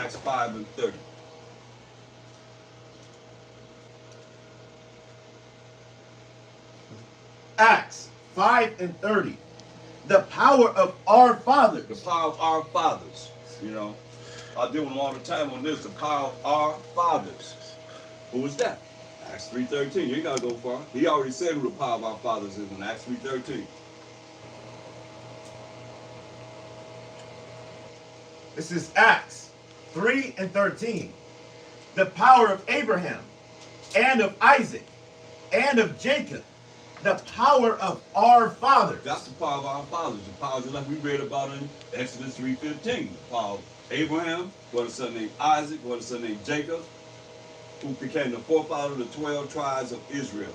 Acts 5 and 30. Acts 5 and 30. The power of our fathers. The power of our fathers. You know, I deal with them all the time on this. The power of our fathers. Who was that? Acts 3:13. You ain't got to go far. He already said who the power of our fathers is in Acts 3:13. This is Acts 3 and 13. The power of Abraham and of Isaac and of Jacob. The power of our fathers. That's the power of our fathers. The power just like we read about in Exodus 3:15. The power of Abraham, what a son named Isaac, what a son named Jacob, who became the forefather of the 12 tribes of Israel.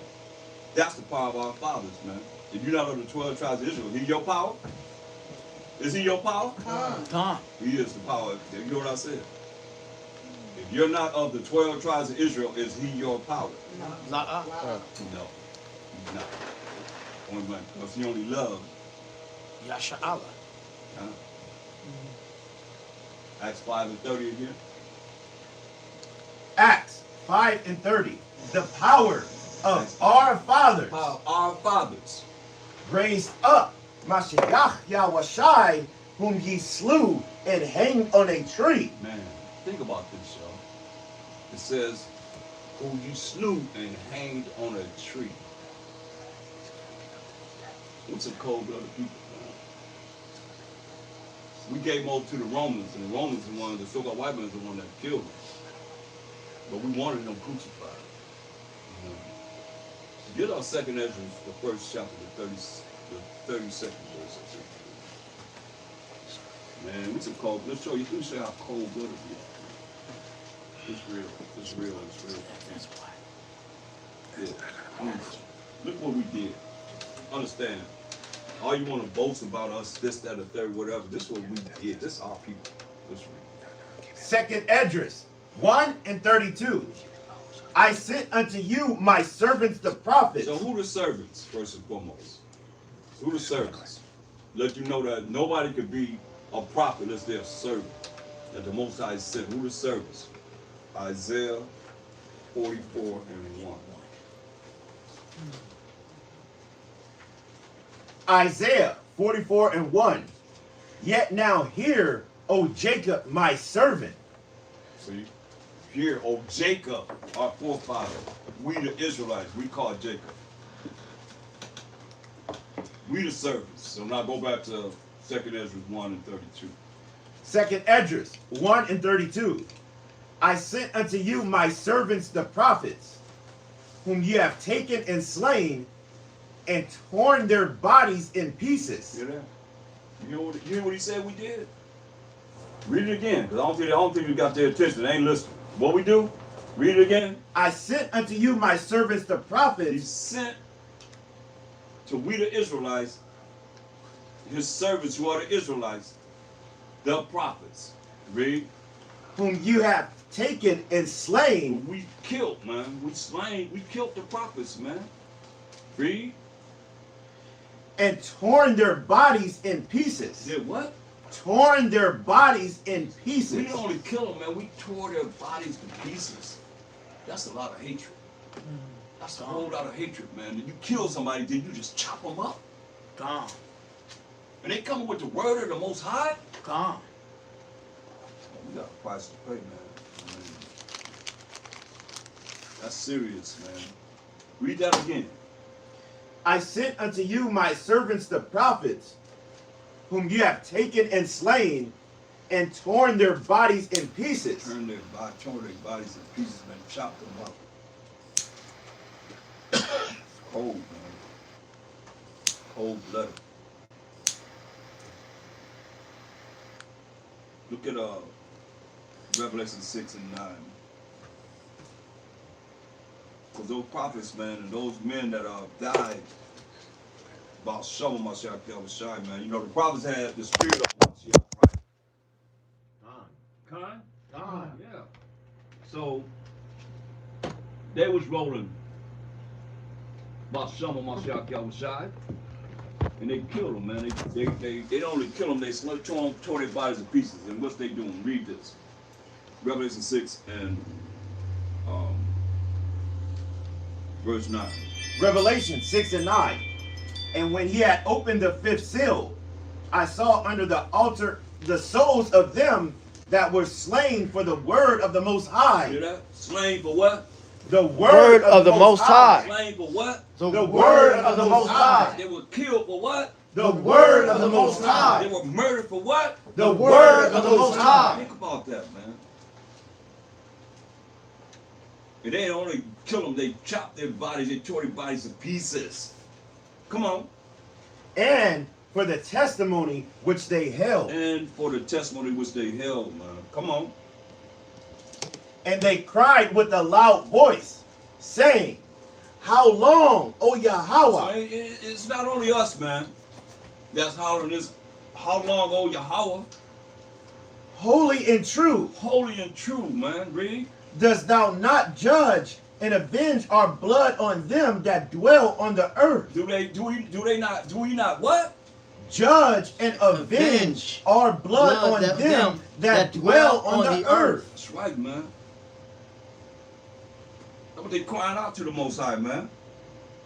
That's the power of our fathers, man. If you're not of the 12 tribes of Israel, he your power? Is he your power? Come. He is the power. You know what I said? If you're not of the 12 tribes of Israel, is he your power? No. No. He's not. Only one. Because he only loves Yasha Allah. Acts 5 and 30 again. Acts 5 and 30. The power of our fathers. Power of our fathers. Raised up Mashiach Yahushai, whom ye slew and hanged on a tree. Man, think about this, y'all. It says, who you slew and hanged on a tree. What's a cold-blooded people, man? We gave them over to the Romans, and the Romans are one of the so-called white men is the one that killed them. But we wanted them crucified. Get our second Ezra, the first chapter, the 32nd verse. Man, it's a cold. Let's show you. Let me show you how cold-blooded we are. It's real. It's real. It's real. Yeah. Look what we did. Understand. All you want to boast about us, this, that, or third, whatever. This is what we did. This is our people. Let's read. Second Esdras 1 and 32. I sent unto you my servants the prophets. So who the servants, first and foremost? Who the servants? Let you know that nobody could be a prophet unless they're a servant. That the Most High said, who the servants? Isaiah 44 and 1. Isaiah 44 and 1. Yet now hear, O Jacob, my servant. So you hear, O Jacob, our forefather. We the Israelites, we call Jacob. We the servants. So now go back to 2nd Ezra 1 and 32. Second Esdras 1 and 32. I sent unto you my servants the prophets, whom ye have taken and slain, and torn their bodies in pieces. Hear that? You hear what he said we did? Read it again, because I don't think you got their attention. They ain't listening. What we do? Read it again. I sent unto you my servants the He prophets. sent to we the Israelites, his servants who are the Israelites, the prophets. Read. Whom you have taken and slain. We killed, man. We killed the prophets, man. Read. And torn their bodies in pieces. Did what? Torn their bodies in We pieces. didn't only kill them, man. We tore their bodies to pieces. That's a lot of hatred. That's a whole lot of hatred, man. Did you kill somebody, then you just chop them up? Gone. And they coming with the word of the Most High? Gone. We got a price to pay, man. That's serious, man. Read that again. I sent unto you my servants the prophets, whom you have taken and slain, and torn their bodies in pieces. Tore their bodies in pieces, man. Chopped them up. Cold, man. Cold-blooded. Look at Revelation 6 and 9. Because those prophets, man, and those men that died about Shalom Mashiach Yahushai, man. You know, the prophets had the spirit of Mashiach, right? Khan? Yeah. So, they was rolling about Shalom Mashiach Yahushai, and they killed them, man. They only kill them, they tore their bodies to pieces. And what's they doing? Read this. Revelation 6 and verse 9. Revelation 6 and 9. And when he had opened the fifth seal, I saw under the altar the souls of them that were slain for the word of the Most High. Hear that? Slain for what? The word of the Most High. Slain for what? The word of the Most High. They were killed for what? The word of the Most They High. were murdered for what? The word of the Most High. Think about that, man. And they only kill them, they chopped their bodies, they tore their bodies to pieces. Come on. And for the testimony which they held. And for the testimony which they held, man. Come on. And they cried with a loud voice, saying, How long, O So Yahweh? it's not only us, man. That's hollering this. How long, O Yahweh? Holy and true, Holy and true, man. Read. dost thou not judge and avenge our blood on them that dwell on the earth? Do we not what? Judge and avenge our blood on them that dwell on the earth. That's right, man. That's what they crying out to the Most High, man.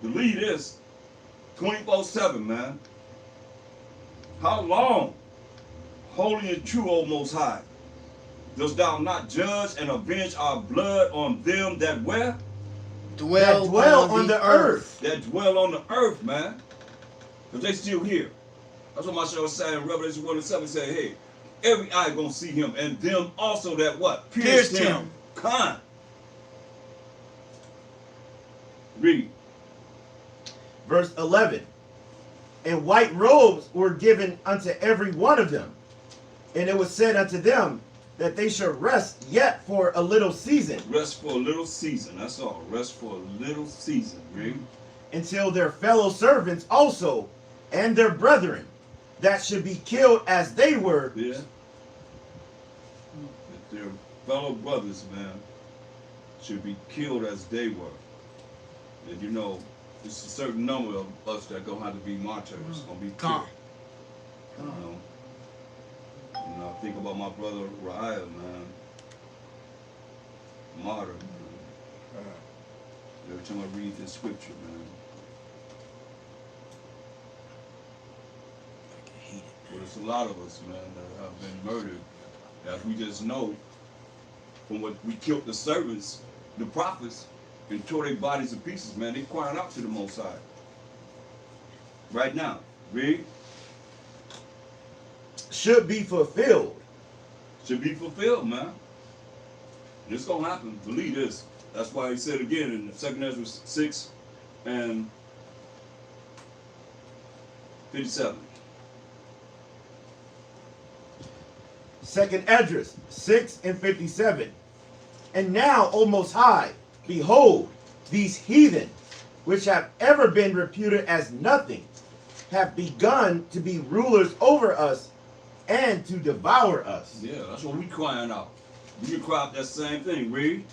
Believe this. 24/7, man. How long, holy and true, O Most High, dost thou not judge and avenge our blood on them that where? That dwell on the earth. That dwell on the earth, man. Because they still here. That's what my show was saying in Revelation 1 and 7. Say, hey, every eye gonna see him, and them also that what? Pierced him. Con. Read. Verse 11. And white robes were given unto every one of them. And it was said unto them that they should rest yet for a little season. Rest for a little season. That's all. Rest for a little season. Read. Until their fellow servants also and their brethren that should be killed as they were. Yeah. That their fellow brothers, man, should be killed as they were. And you know, there's a certain number of us that gonna have to be martyrs, gonna be killed. You know, I think about my brother Ryan, man. Martyr, man. Every time I read this scripture, man. But it's a lot of us, man, that have been murdered. That we just know from what we killed the servants, the prophets, and tore their bodies to pieces, man. They crying out to the Most High. Right now. Read. Should be fulfilled. Should be fulfilled, man. And it's gonna happen. Believe this. That's why he said again in 2 Ezra 6 and 57. 2 Esdras 6 and 57. And now, O Most High, behold, these heathen, which have ever been reputed as nothing, have begun to be rulers over us and to devour us. Yeah, that's what we crying out. We can cry out that same thing. Read.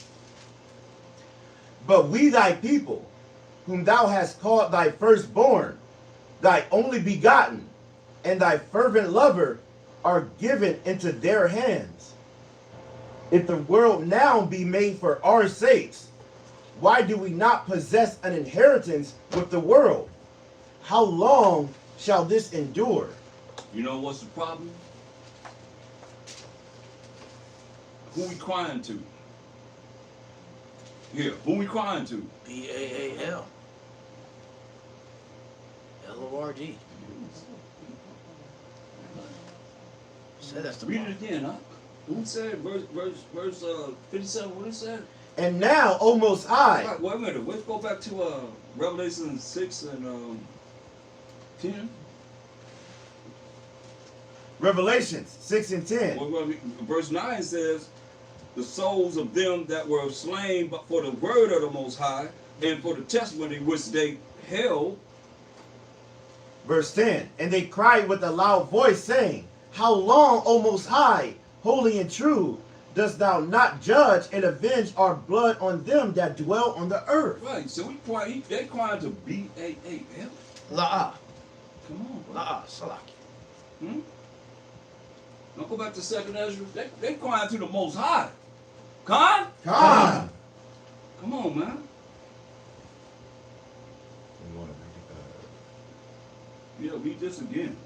But we thy people, whom thou hast called thy firstborn, thy only begotten, and thy fervent lover, are given into their hands. If the world now be made for our sakes, why do we not possess an inheritance with the world? How long shall this endure? You know what's the problem? Who we crying to? Here, who we crying to? B-A-A-L. L-O-R-D. Said that's the Read problem. it again, huh? Who said verse 57? What it said? And now, O Most High, Right, wait a minute. Let's go back to Revelation 6 and 10. Revelations 6 and 10. Verse 9 says, the souls of them that were slain but for the word of the Most High and for the testimony which they held. Verse 10. And they cried with a loud voice, saying, How long, O Most High, holy and true, dost thou not judge and avenge our blood on them that dwell on the earth? Right, so they crying to B-A-A-L. La'ah. Come on, bro. La'ah. Salaki. Don't go back to 2 Ezra. They crying to the Most High. Con? Con. Come on, man. Yeah, read this again.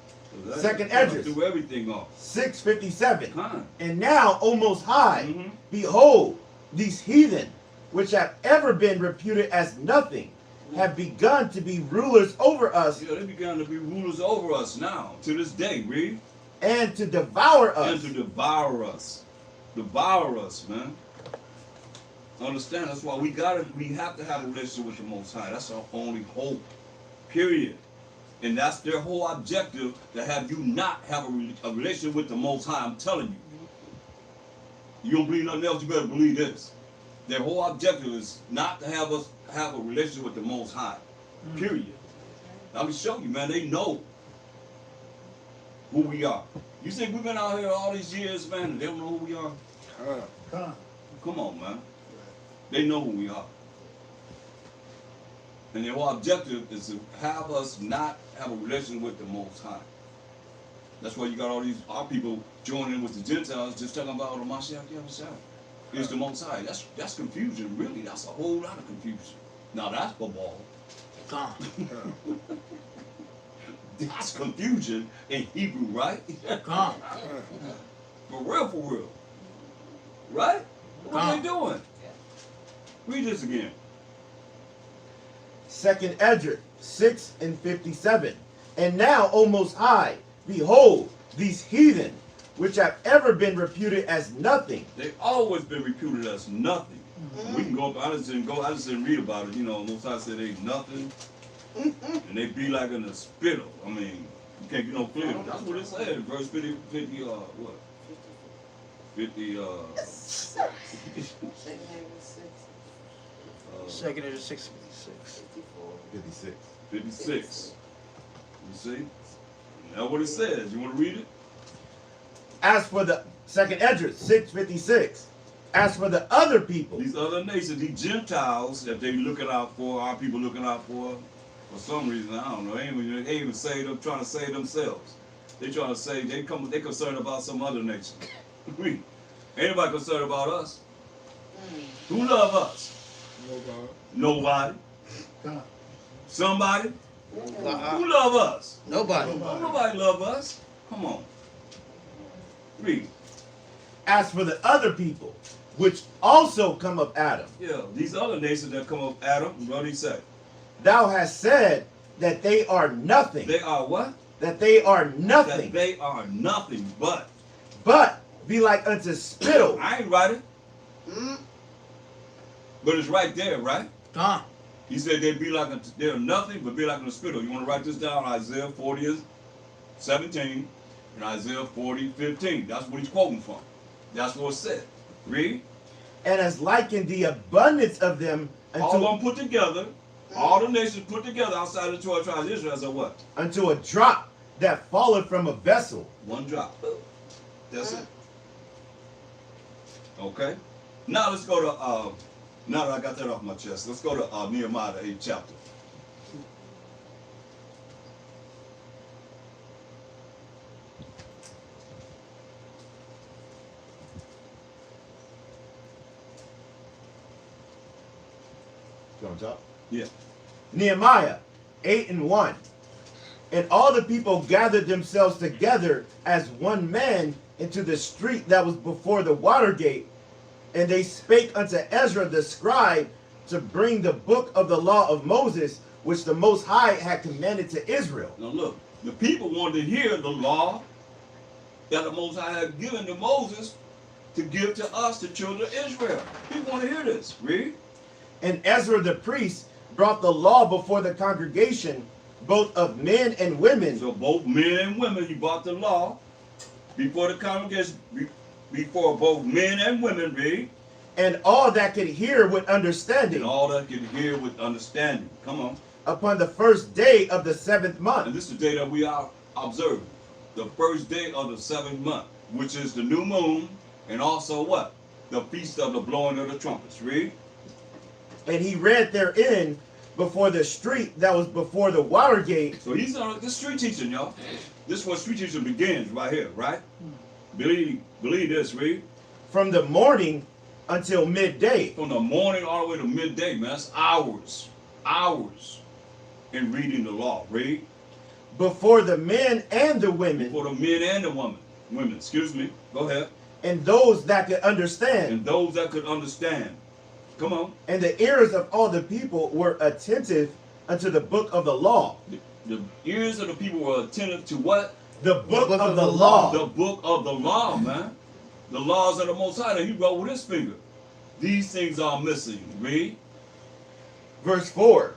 'Cause that- Second that Esdras. threw everything off. 6:57. Con. And now, O Most High, Mhm. behold, these heathen, which have ever been reputed as nothing, have begun to be rulers over us Yeah, they began to be rulers over us now, to this day, read. and to devour us. And to devour us. Devour us, man. Understand, that's why we have to have a relationship with the Most High. That's our only hope. Period. And that's their whole objective, to have you not have a relationship with the Most High. I'm telling you. You don't believe nothing else, you better believe this. Their whole objective is not to have us have a relationship with the Most High. Period. Let me show you, man. They know who we are. You think we've been out here all these years, man, and they don't know who we are? Come on, man. They know who we are. And their whole objective is to have us not have a relationship with the Most High. That's why you got all these our people joining with the Gentiles, just talking about the Mashiach Yahushua. It's the Most High. That's confusion, really. That's a whole lot of confusion. Now that's football. Con. That's confusion in Hebrew, right? Con. For real. Right? What are they doing? Read this again. Second Esdras 6:57. And now, O Most High, behold, these heathen, which have ever been reputed as nothing. They've always been reputed as nothing. We can go up, I just didn't read about it, you know, Most High said they nothing. And they be like in a spittle. I mean, you can't get no clearer. That's what it said. Verse 50, what? 50, Second Esdras 6:56. 56. 56. You see? That's what it says. You want to read it? As for the second Esdras 6:56. As for the other people, These other nations, these Gentiles that they looking out for, our people looking out for some reason, I don't know. They ain't even say them, trying to save themselves. They trying to say they concerned about some other nation. Ain't nobody concerned about us. Who love us? Nobody. Somebody? Who love us? Nobody. Nobody love us. Come on. Read. as for the other people, which also come of Adam, Yeah, these other nations that come of Adam, what did he say? thou hast said that they are nothing. They are what? That they are That nothing, they are nothing but. but be like unto spittle. I ain't writing. But it's right there, right? Con. He said they're nothing but be like in the spittle. You want to write this down? Isaiah 40:17 and Isaiah 40:15. That's what he's quoting from. That's what it said. Read. And has likened the abundance of them All of them unto, put together, all the nations put together outside the 12 tribes of Israel as a what? unto a drop that falleth from a vessel. One drop. That's it. Okay. Now let's go to now that I got that off my chest, let's go to Nehemiah the 8th chapter. You on top? Yeah. Nehemiah 8:1. And all the people gathered themselves together as one man into the street that was before the water gate. And they spake unto Ezra the scribe to bring the book of the law of Moses, which the Most High had commanded to Israel. Now look, the people wanted to hear the law that the Most High had given to Moses to give to us, the children of Israel. People want to hear this. Read. And Ezra the priest brought the law before the congregation, both of men and women. So both men and women, he brought the law before the congregation, before both men and women, read. And all that could hear with understanding And all that could hear with understanding. Come on. upon the first day of the 7th month. And this is the day that we are observing. The first day of the 7th month, which is the new moon, and also what? The feast of the blowing of the trumpets. Read. And he read therein before the street that was before the water gate. So he's on this street teaching, y'all. This is where street teaching begins right here, right? Believe this, read. From the morning until midday. From the morning all the way to midday, man. That's hours. Hours in reading the law. Read. Before the men and the women, For the men and the women. Women, excuse me. Go ahead. and those that could understand. And those that could understand. Come on. And the ears of all the people were attentive unto the book of the law. The ears of the people were attentive to what? The book of the law. The book of the law, man. The laws of the Most High that he wrote with his finger. These things are missing. Read. Verse 4.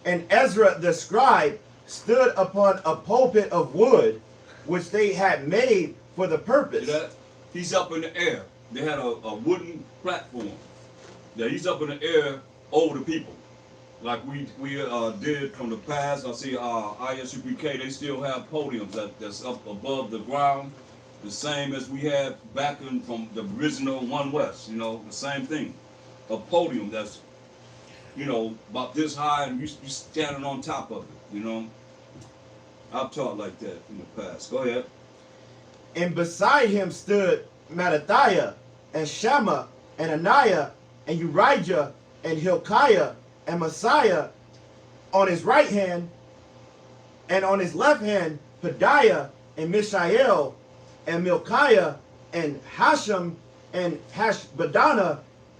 And Ezra the scribe stood upon a pulpit of wood, which they had made for the purpose. See that? He's up in the air. They had a wooden platform. Yeah, he's up in the air over the people. Like we did from the past. I see ISUPK, they still have podiums that's up above the ground. The same as we had back in from the original One West, you know, the same thing. A podium that's, you know, about this high and you standing on top of it, you know. I've taught like that in the past. Go ahead. And beside him stood Mattathiah and Shammah and Ananiah and Urijah and Hilkiah and Messiah on his right hand, and on his left hand Pedaiah and Mishael and Milkiah and Hashem and Hashbadana,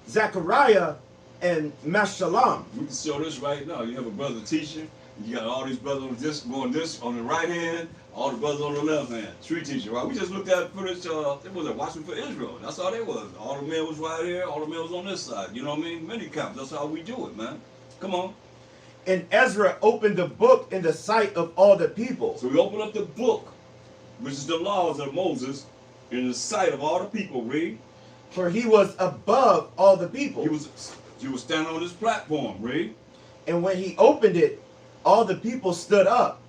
Zechariah and Meshullam. We can show this right now. You have a brother teaching. You got all these brothers going this on the right hand, all the brothers on the left hand. Tree teacher, right? We just looked at footage. It was a watching for Israel. That's how they was. All the men was right here. All the men was on this side. You know what I mean? Many camps. That's how we do it, man. Come on. And Ezra opened the book in the sight of all the people. So we open up the book, which is the laws of Moses, in the sight of all the people. Read. For he was above all the people. He was standing on this platform. Read. And when he opened it, all the people stood up.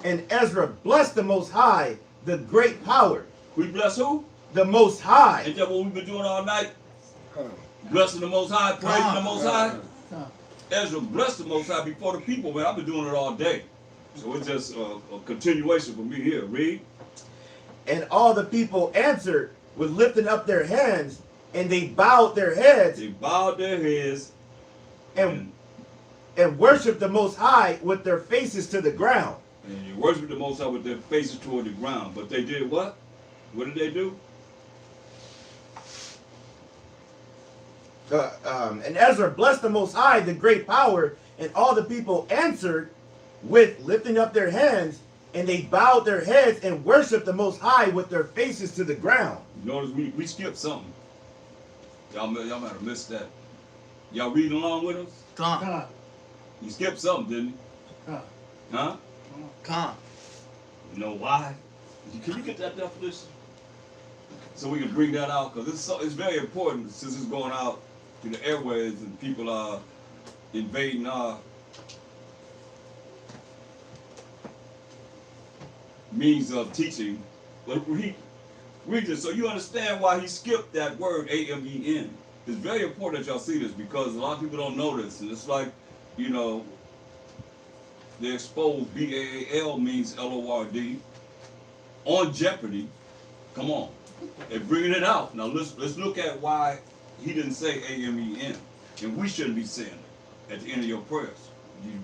And Ezra blessed the Most High, the great power. We bless who? The Most High. Ain't that what we've been doing all night? Blessing the Most High, praising the Most High. Ezra blessed the Most High before the people, man. I've been doing it all day. So it's just a continuation for me here. Read. And all the people answered with lifting up their hands, and they bowed their heads. They bowed their heads and worshiped the Most High with their faces to the ground. And you worship the Most High with their faces toward the ground. But they did what? What did they do? And Ezra blessed the Most High, the great power, and all the people answered with lifting up their hands, and they bowed their heads and worshiped the Most High with their faces to the ground. Notice we skipped something. Y'all might have missed that. Y'all reading along with us? Come. You skipped something, didn't you? Huh? Come. You know why? Can you get that definition? So we can bring that out, because it's very important since it's going out to the airways and people are invading our means of teaching. But read this so you understand why he skipped that word A-M-E-N. It's very important that y'all see this because a lot of people don't know this. And it's like, you know, they expose B-A-A-L means L-O-R-D. On Jeopardy. Come on. They're bringing it out. Now let's look at why he didn't say A-M-E-N. And we shouldn't be saying it at the end of your prayers.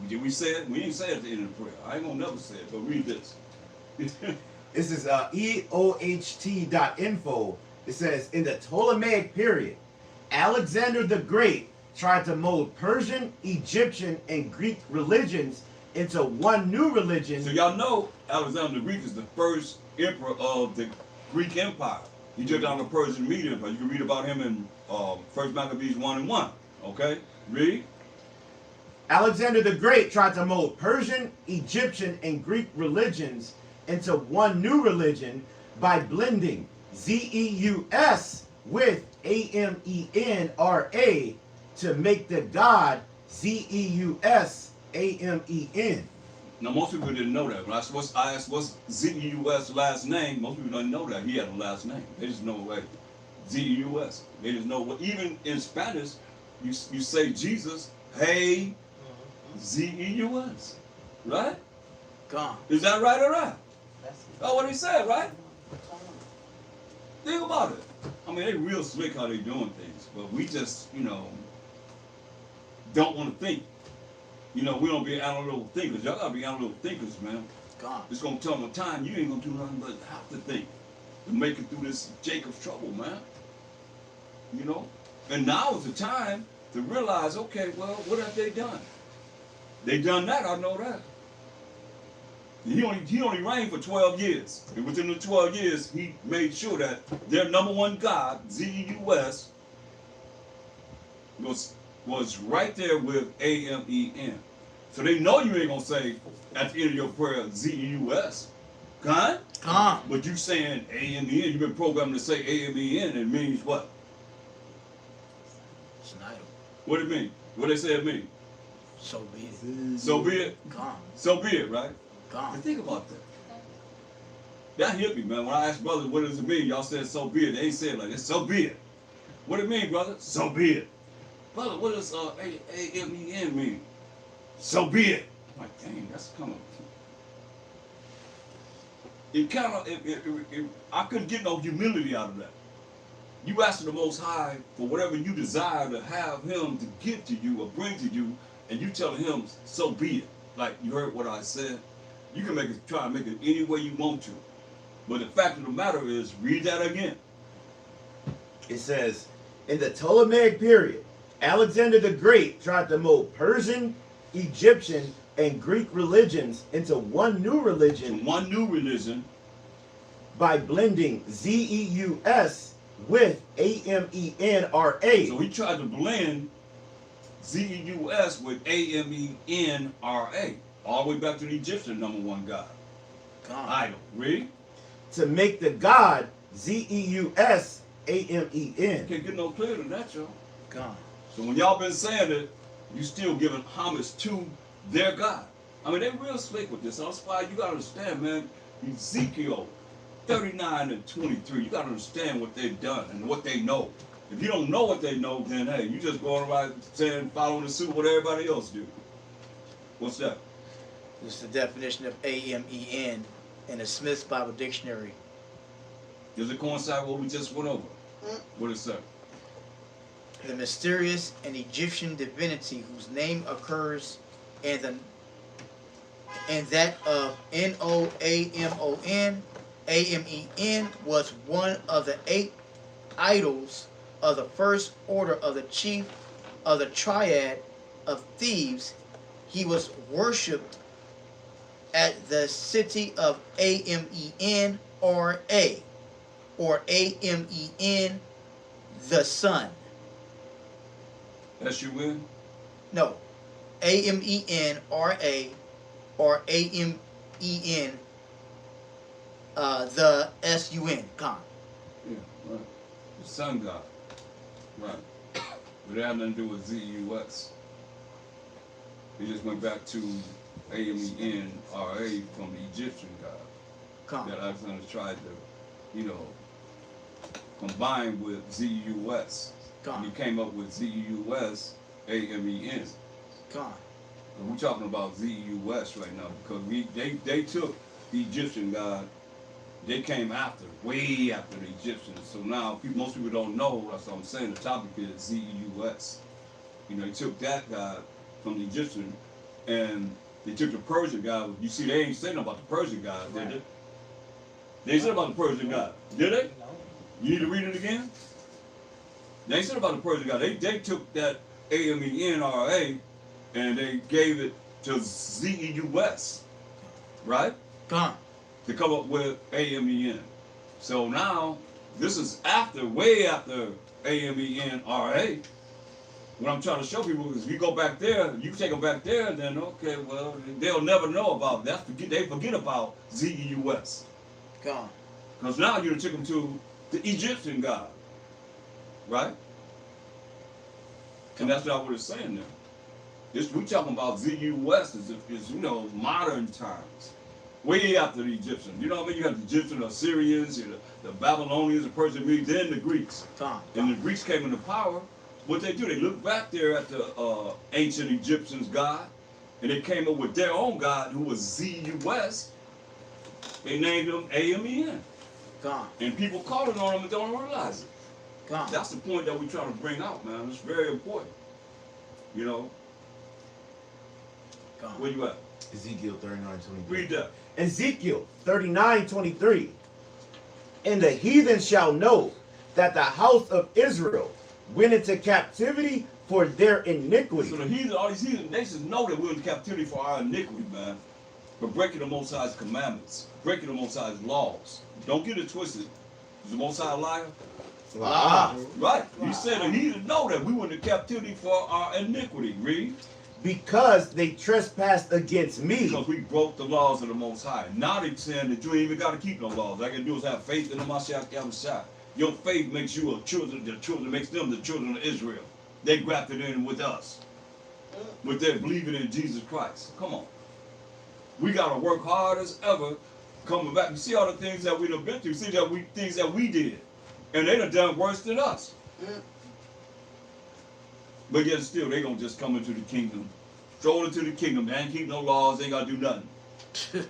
Did we say it? We didn't say it at the end of the prayer. I ain't gonna never say it, but read this. This is EOHT.info. It says, in the Ptolemaic period, Alexander the Great tried to mold Persian, Egyptian, and Greek religions into one new religion. So y'all know Alexander the Greek is the first emperor of the Greek Empire. He took down the Persian Media Empire. You can read about him in 1 Maccabees 1:1. Okay? Read. Alexander the Great tried to mold Persian, Egyptian, and Greek religions into one new religion by blending Zeus with Amena to make the god Zeusamen. Now most people didn't know that. When I asked what's Zeus' last name, most people don't know that he had a last name. They just know like Zeus. They just know what. Even in Spanish, you say Jesus, hey, Zeus, right? Come. Is that right or right? That's what he said, right? Think about it. I mean, mean, they real slick how they doing things, but we just, don't want to think. We don't be analytical thinkers. Y'all gotta be analytical thinkers, man. Gone. It's gonna tell them time you ain't gonna do nothing but have to think to make it through this Jacob's trouble, man. And now is the time to realize, okay, well, what have they done? They done that, I know that. He only reigned for 12 years. And within the 12 years, he made sure that their number one God, ZEUS, was right there with AMEN. So they know you ain't gonna say at the end of your prayer ZEUS. Gone? Gone. But you saying AMEN, you've been programmed to say AMEN, it means what? It's an idol. What it mean? What they say it mean? So be it. So be it. Gone. So be it, right? Gone. And think about that. That hit me, man. When I asked brothers, what does it mean? Y'all said so be it. They ain't said like this. So be it. What it mean, brother? So be it. Brother, what does AMEN mean? So be it. I'm like, dang, that's kind of. I couldn't get no humility out of that. You asking the Most High for whatever you desire to have Him to give to you or bring to you, and you telling Him, so be it. Like, you heard what I said? You can try to make it any way you want to. But the fact of the matter is, read that again. It says, in the Ptolemaic period, Alexander the Great tried to mold Persian, Egyptian, and Greek religions into one new religion by blending ZEUS with AMENRA. So he tried to blend ZEUS with AMENRA. All the way back to the Egyptian number one God. Idol. Read. To make the God ZEUS AMEN. Can't get no clearer than that, y'all. Gone. So when y'all been saying it, you still giving homage to their God. I mean, they real slick with this. That's why you gotta understand, man. Ezekiel 39 and 23. You gotta understand what they've done and what they know. If you don't know what they know, then hey, you just going around saying, following the suit what everybody else do. What's that? This is the definition of AMEN in the Smith's Bible Dictionary. Does it coincide with what we just went over? What it say? The mysterious and Egyptian divinity whose name occurs in that of NOAMON, AMEN was one of the 8 idols of the first order of the chief of the triad of Thebes. He was worshipped at the city of AMEN or AMEN the sun. S-U-N? No. AMENRA or AMEN the SUN. Gone. Yeah, right. The sun god. Right. But that had nothing to do with ZEUS. He just went back to AMENRA from the Egyptian god. Gone. That Alexander tried to, combine with ZEUS. Gone. And he came up with ZEUS AMEN. Gone. And we're talking about ZEUS right now because they took the Egyptian god. They came after, way after the Egyptians. So now most people don't know. That's what I'm saying. The topic is ZEUS. They took that god from the Egyptian, and they took the Persian god. You see, they ain't saying about the Persian god, did they? They ain't said about the Persian god, did they? You need to read it again. They ain't said about the Persian god. They took that AMENRA and they gave it to ZEUS, right? Gone. To come up with AMEN. So now, this is way after AMENRA. What I'm trying to show people is if you go back there, you take them back there, then okay, well, they'll never know about that. They forget about ZEUS. Gone. Because now you took them to the Egyptian god, right? And that's not what it's saying there. We talking about ZEUS is modern times. Way after the Egyptians. You know what I mean? You have the Egyptians, the Assyrians, the Babylonians, the Persian Medes, then the Greeks. And the Greeks came into power. What they do, they look back there at the ancient Egyptians' God, and they came up with their own God, who was ZEUS. They named him AMEN. Gone. And people calling on him and don't realize it. God. That's the point that we try to bring out, man. It's very important. You know, God. where you at? Ezekiel 39:23. Read that. Ezekiel 39:23. And the heathen shall know that the house of Israel went into captivity for their iniquity. So the heathen, all these heathen nations know that we're in captivity for our iniquity, man. For breaking the Most High's commandments, breaking the Most High's laws. Don't get it twisted. Is the Most High a liar? Ah. Right. He said the heathen know that we went into captivity for our iniquity. Read. Because they trespassed against me. Because we broke the laws of the Most High. Now they're saying that you ain't even got to keep no laws. All I can do is have faith in the Mashiach Yahushua. Your faith makes you a children. The children makes them the children of Israel. They grafted in with us, with their believing in Jesus Christ. Come on, we gotta work hard as ever. Coming back, you see all the things that we done been through. See that things that we did, and they done worse than us. But yet still, they gonna just come into the kingdom, stroll into the kingdom. They ain't keep no laws. They ain't gotta do nothing.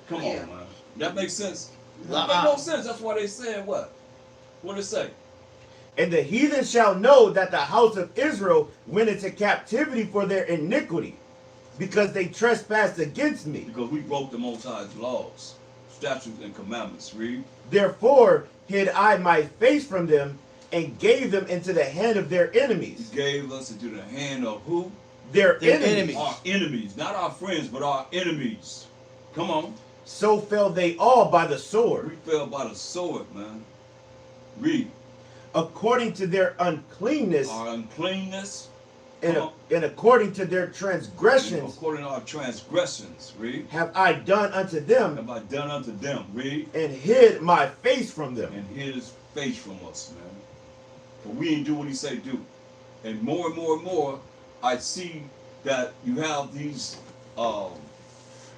Come on, man. That makes sense. That makes no sense. That's why they saying what? What it say? And the heathen shall know that the house of Israel went into captivity for their iniquity, because they trespassed against me. Because we broke the Most High's laws, statutes, and commandments. Read. Therefore hid I my face from them, and gave them into the hand of their enemies. He gave us into the hand of who? Their Their enemies. enemies. Our enemies. Not our friends, but our enemies. Come on. So fell they all by the sword, We fell by the sword, man. Read. according to their uncleanness, Our uncleanness. and according to their transgressions According to our transgressions. Read. have I done unto them, Have I done unto them? Read. and hid my face from them. And hid his face from us, man. But we ain't do what he say do. And more, I see that you have these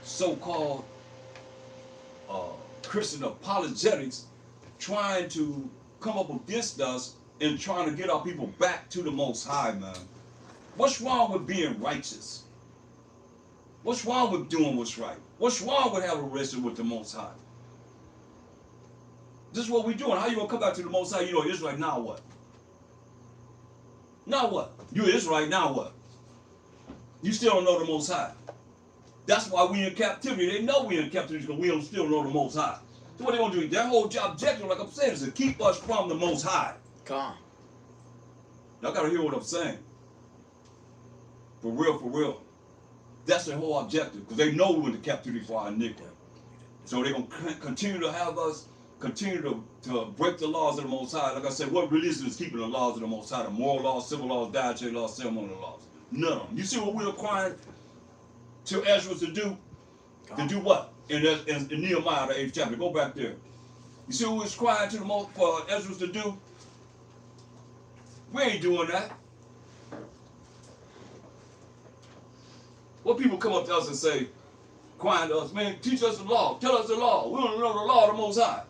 so-called Christian apologetics trying to come up against us and trying to get our people back to the Most High, man. What's wrong with being righteous? What's wrong with doing what's right? What's wrong with having a relationship with the Most High? This is what we're doing. How you gonna come back to the Most High? You know Israelite, now what? Now what? You Israelite, now what? You still don't know the Most High. That's why we in captivity. They know we in captivity because we don't still know the Most High. So what they gonna do? Their whole job, objective, like I'm saying, is to keep us from the Most High. God. Y'all gotta hear what I'm saying. For real, for real. That's their whole objective because they know we're in the captivity for our iniquity. So they're gonna continue to have us continue to break the laws of the Most High. Like I said, what religion is keeping the laws of the Most High? The moral laws, civil laws, dietary laws, ceremonial laws. None of them. You see what we're requiring to Ezra to do? To do what? In Nehemiah, the 8th chapter. Go back there. You see what we're requiring for Ezra to do? We ain't doing that. What people come up to us and say, crying to us, man, teach us the law. Tell us the law. We don't know the law of the Most High.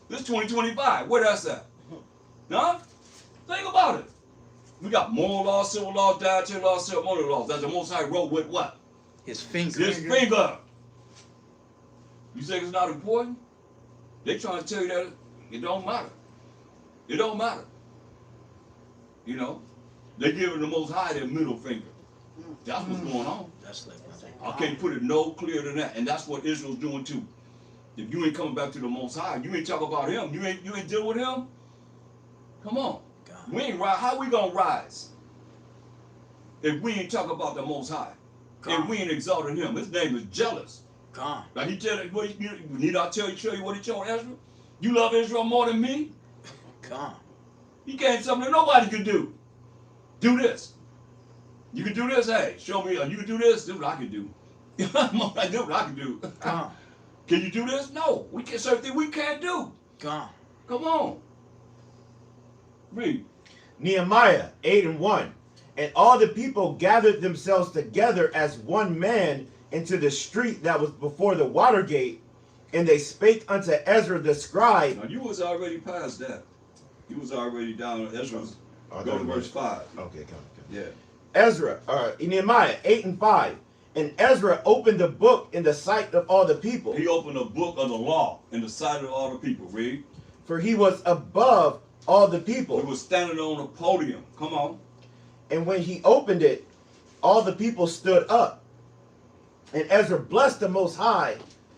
This 2025. Where that's at? Huh? Think about it. We got moral laws, civil laws, dietary laws, ceremonial laws. That's the Most High wrote with what? His finger. His finger. You think it's not important? They trying to tell you that it don't matter. It don't matter. You know? They giving the Most High their middle finger. That's what's going on. That's like I can't put it no clearer than that. And that's what Israel's doing too. If you ain't coming back to the Most High, you ain't talk about him, you ain't deal with him. Come on. God. We ain't rise. How we gonna rise? If we ain't talk about the Most High. God. If we ain't exalting him. His name is jealous. God. Like he tell you, need I tell you what he told Israel? You love Israel more than me? God. He gave something that nobody could do. Do this. You can do this, hey, show me, you can do this, do what I can do. Do what I can do. God. Can you do this? No. We can't, certain things we can't do. God. Come on. Read. Nehemiah 8:1. And all the people gathered themselves together as one man into the street that was before the water gate, and they spake unto Ezra the scribe. Now you was already past that. You was already down at Ezra's. Oh, Go to verse 5. Okay, come. Yeah. Ezra, Nehemiah 8:5. And Ezra opened the book in the sight of all the people. He opened a book of the law in the sight of all the people. Read. For he was above all the We people. were standing on a podium. Come on. And when he opened it, all the people stood up. And Ezra blessed the Most High,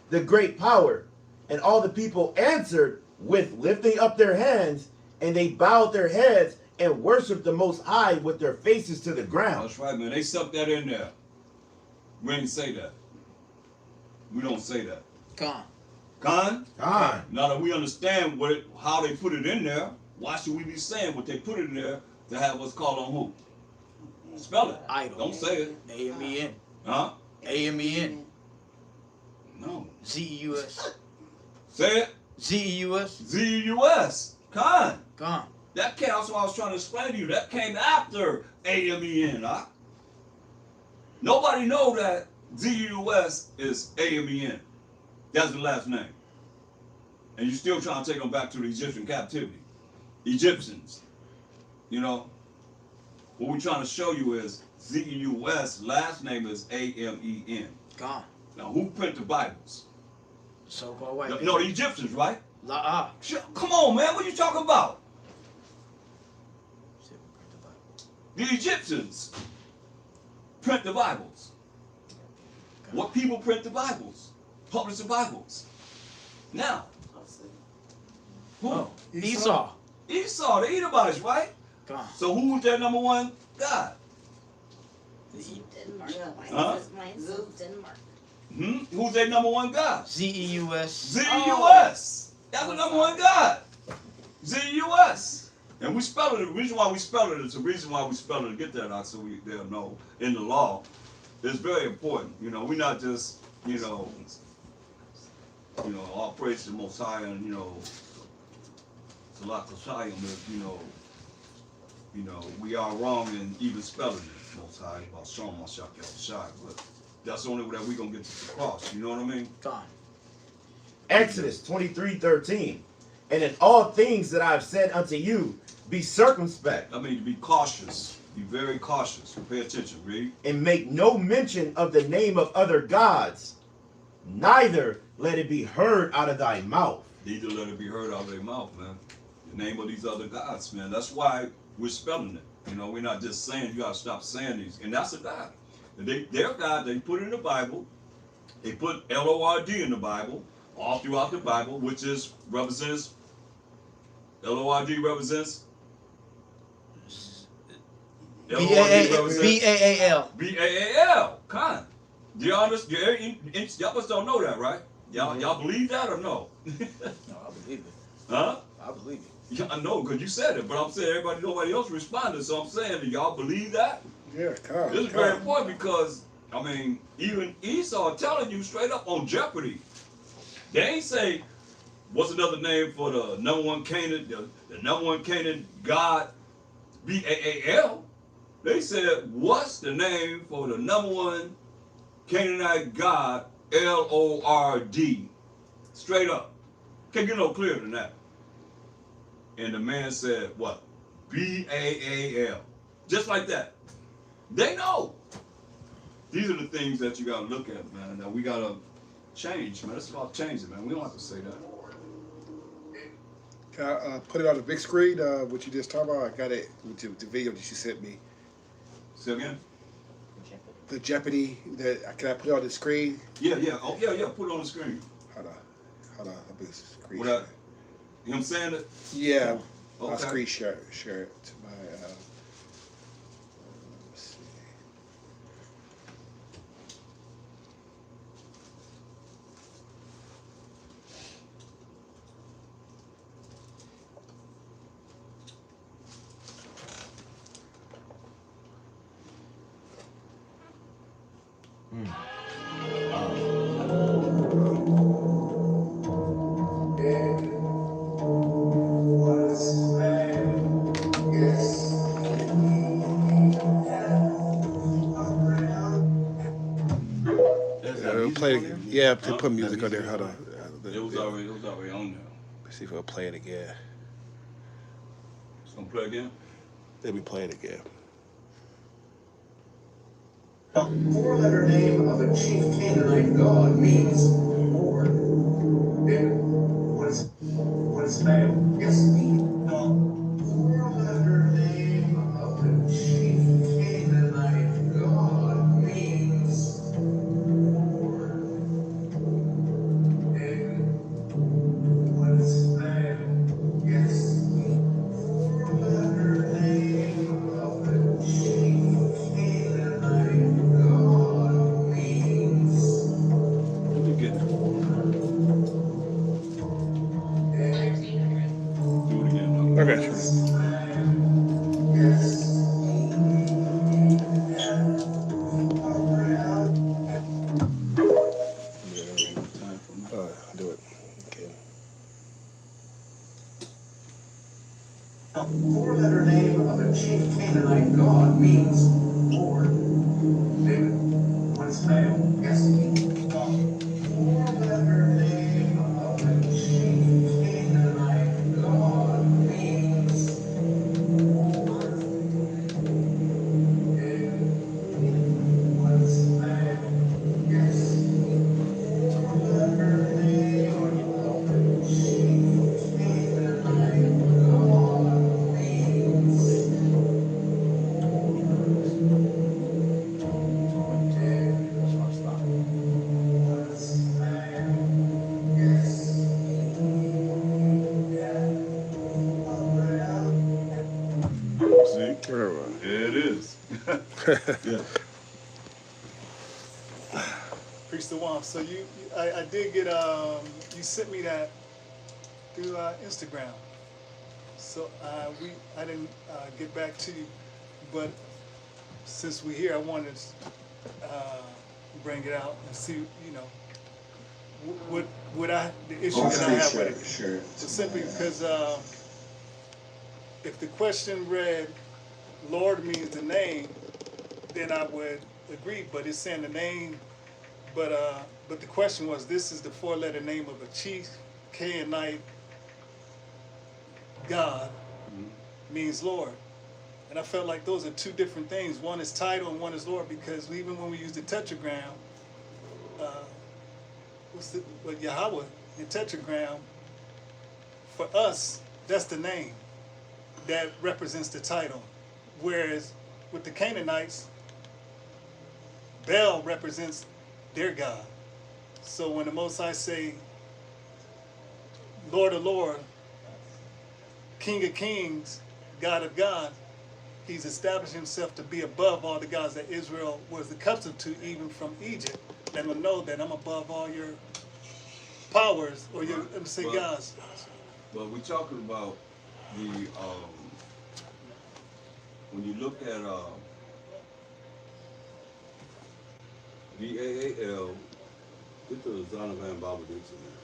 the great power. And all the people answered with lifting up their hands, and they bowed their heads and worshiped the Most High with their faces to the ground. That's right, man. They stuck that in there. We ain't say that. We don't say that. Gone. Con? God. Now that we understand how they put it in there, why should we be saying what they put in there to have us call on who? Spell it. Idol. Don't say it. A-M-E-N. Huh? A-M-E-N. No. Z-E-U-S. Say it. Z-E-U-S. Z-U-S. Con. Gone. That came, that's what I was trying to explain to you. That came after A-M-E-N. Huh? Nobody know that Z-U-S is A-M-E-N. That's the last name. And you're still trying to take them back to the Egyptian captivity. Egyptians. You know? What we're trying to show you is Z-U-S, last name is A-M-E-N. Gone. Now, who print the Bibles? So-called white No, the Egyptians, right? La-ah. Come on, man. What are you talking about? The Egyptians print the Bibles. What people print the Bibles? Publish the Bibles. Now, who? Oh, Esau. Esau, the Edomites, right? Gone. So who's their number one God? Denmark. Huh? Mine says Denmark. Who's their number one God? Z-E-U-S. Z-U-S. That's the number one God. Z-U-S. And we spell it. The reason why we spell it is the reason why we spell it to get that out, so they'll know in the law. It's very important. You know, we're not just, all praise to the Most High and, Salat Hashem is, we are wrong in even spelling it, Most High, Basham, Mashak, Shai, but that's the only way that we're going to get to the cross. You know what I mean? Gone. Exodus 23:13. And in all things that I have said unto you, be circumspect. I mean, to be cautious. Be very cautious. Pay attention, read. And make no mention of the name of other gods, neither let it be heard out of thy mouth. Neither let it be heard out of their mouth, man. The name of these other gods, man. That's why we're spelling it. We're not just saying, you got to stop saying these. And that's a God. Their God, they put in the Bible. They put L-O-R-D in the Bible, all throughout the Bible, which represents, L-O-R-D represents, B-A-A-L. B-A-A-L. Kind. Do y'all understand? Y'all must don't know that, right? Y'all believe that or no? No, I believe it. Huh? I believe it. Yeah, I know, because you said it, but I'm saying nobody else responded, so I'm saying, do y'all believe that? Yeah, God. This is very important because, even Esau telling you straight up on Jeopardy. They ain't say, what's another name for the number one Canaan, the number one Canaan God, B-A-A-L. They said, what's the name for the number one Canaanite God, L-O-R-D? Straight up. Can't get no clearer than that. And the man said, what? B-A-A-L. Just like that. They know. These are the things that you got to look at, man, that we got to change, man. It's about changing, man. We don't have to say that. Can I put it on the big screen, what you just talked about? I got it with the video that you sent me. Say again? The Jeopardy, can I put it on the screen? Yeah. Oh, yeah. Put it on the screen. Hold on. A big screen. Him saying it? Yeah. Okay. I'll screen share it to my, let's see. Yeah, put music on there. Hold on. It was already on there. Let's see if I'll play it again. It's gonna play again? Let me play it again. The four-letter name of a chief Canaanite god means Lord. What is male? Yes, me. No. Okay. Time for me. Do it. Okay. The four-letter name of a chief Canaanite god means Lord. David, what's the name? Yes. The four-letter name of a chief Canaanite god means Lord. David, what's the name? Yes. Four-letter name of a chief Canaanite god means See? Whatever. There it is. Yeah. Priest Wam. So I did get you sent me that through Instagram. So I didn't get back to you, but since we're here, I wanted to bring it out and see, you know, what the issue that I have with it. Sure. So simply because if the question read, Lord means the name, then I would agree. But it's saying the name. But the question was, this is the four-letter name of a chief Canaanite god, means Lord. And I felt like those are two different things. One is title and one is Lord, because even when we use the tetragram, Yahweh, the tetragram, for us, that's the name that represents the title. Whereas with the Canaanites, Bel represents their God. So when the Most High say, Lord of Lord, King of Kings, God of God, he's established himself to be above all the gods that Israel was accustomed to, even from Egypt. Let them know that I'm above all your powers, or your, let me say, gods. But we're talking about the, when you look at VAAL, get the Zondervan Bible Dictionary.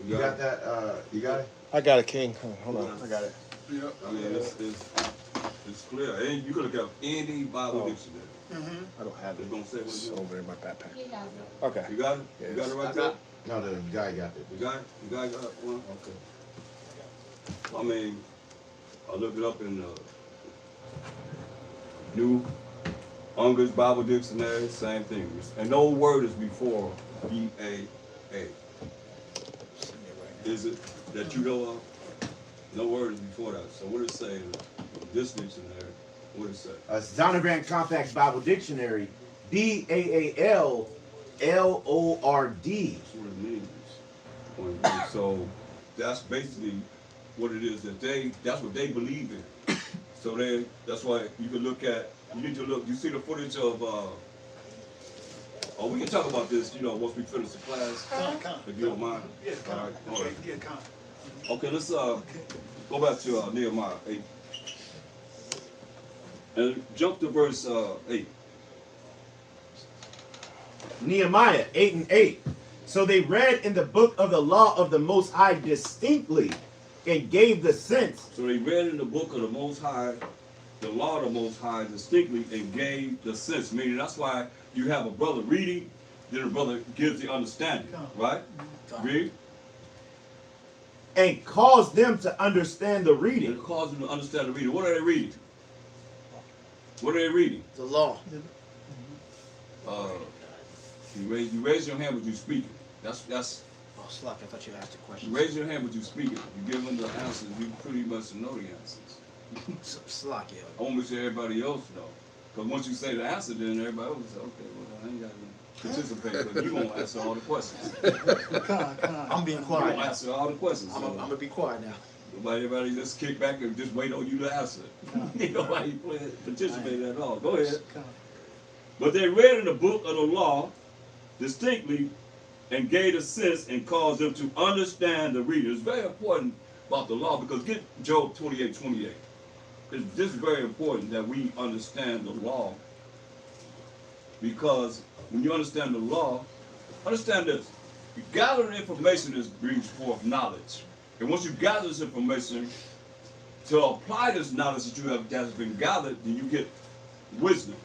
You got that? You got it? I got it, King. Hold on. I got it. Yeah, I mean, it's clear. And you could look up any Bible dictionary. I don't have It's it. gonna say what It's it is. over in my backpack. He has it. Okay. You got it? Yes. You got it right I there? got- No, the guy got it. You got it? You guys got one? Okay. I mean, I looked it up in the New Unger's Bible Dictionary, same thing. And no word is before B-A-A. Is it that you know of? No word is before that. So what does it say in this dictionary? What does it say? Zondervan Compact Bible Dictionary, BAALLORD. That's what it means. So that's basically what it is that's what they believe in. So that's why you can look at, you need to look, you see the footage of, we can talk about this, once we finish the class, Con. if you don't mind. Yeah, All con. right, all right. Yeah, con. Okay, let's go back to Nehemiah 8. And jump to verse 8. Nehemiah 8 and 8. So they read in the book of the law of the Most High distinctly and gave the sense. So they read in the book of the Most High, the law of the Most High distinctly, and gave the sense. Meaning that's why you have a brother reading, then a brother gives the understanding, right? Read. And caused them to understand the reading. It causes them to understand the reading. What are they reading? What are they reading? The law. You raise your hand, but you speaking. That's. Oh, Slack, I thought you asked a You question. raise your hand, but you speaking. You give them the answers. You pretty much know the answers. Slack, yeah. I want to make sure everybody else know. Because once you say the answer, then everybody else say, okay, well, I ain't got to participate, but you gonna answer all the questions. I'm being You quiet gonna now. answer all the questions. I'm So gonna be quiet now. everybody just kick back and just wait on you to answer. Nobody participate at all. Go ahead. But they read in the book of the law distinctly and gave a sense and caused them to understand the reading. It's very important about the law, because get Job 28:28. This is very important that we understand the law, because when you understand the law, understand this. You gather information that brings forth knowledge. And once you gather this information, to apply this knowledge that you have that has been gathered, then you get wisdom.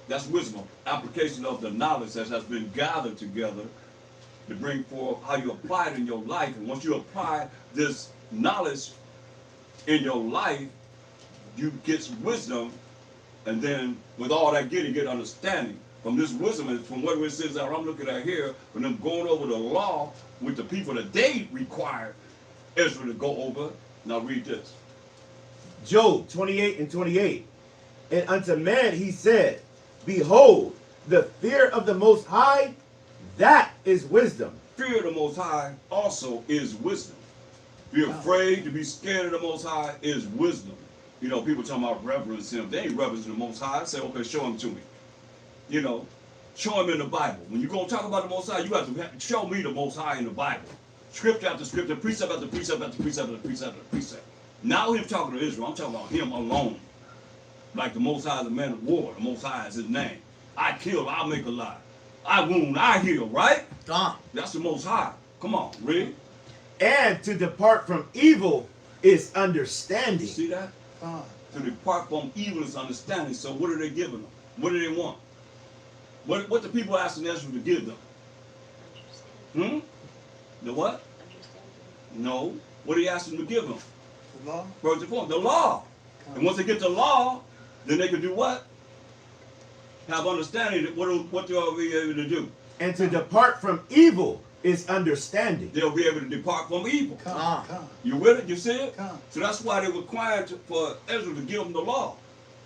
That's wisdom, application of the knowledge that has been gathered together to bring forth how you apply it in your life. And once you apply this knowledge in your life, you get wisdom, and then with all that you get understanding. From this wisdom, and from what it says that I'm looking at here, from them going over the law with the people that they required Israel to go over. Now read this. Job 28:28. And unto man he said, behold, the fear of the Most High, that is wisdom. Fear of the Most High also is wisdom. Be afraid, to be scared of the Most High is wisdom. You know, people talking about reverence him. They ain't reverencing the Most High. Say, okay, show him to me. You know, show him in the Bible. When you go talk about the Most High, you have to show me the Most High in the Bible. Scripture after scripture, precept after precept after precept after precept after precept. Now him talking to Israel, I'm talking about him alone. Like the Most High is a man of war. The Most High is his name. I kill, I'll make alive. I wound, I heal, right? God. That's the Most High. Come on, read. And to depart from evil is understanding. See that? To depart from evil is understanding. So what are they giving them? What do they want? What the people asking Ezra to give them? The what? No. What are you asking them to give them? The law? First and foremost, the law. And once they get the law, then they can do what? Have understanding that what they'll be able to do. And to depart from evil is understanding. They'll be able to depart from evil. Come. You with it? You see it? Come. So that's why they required for Ezra to give them the law.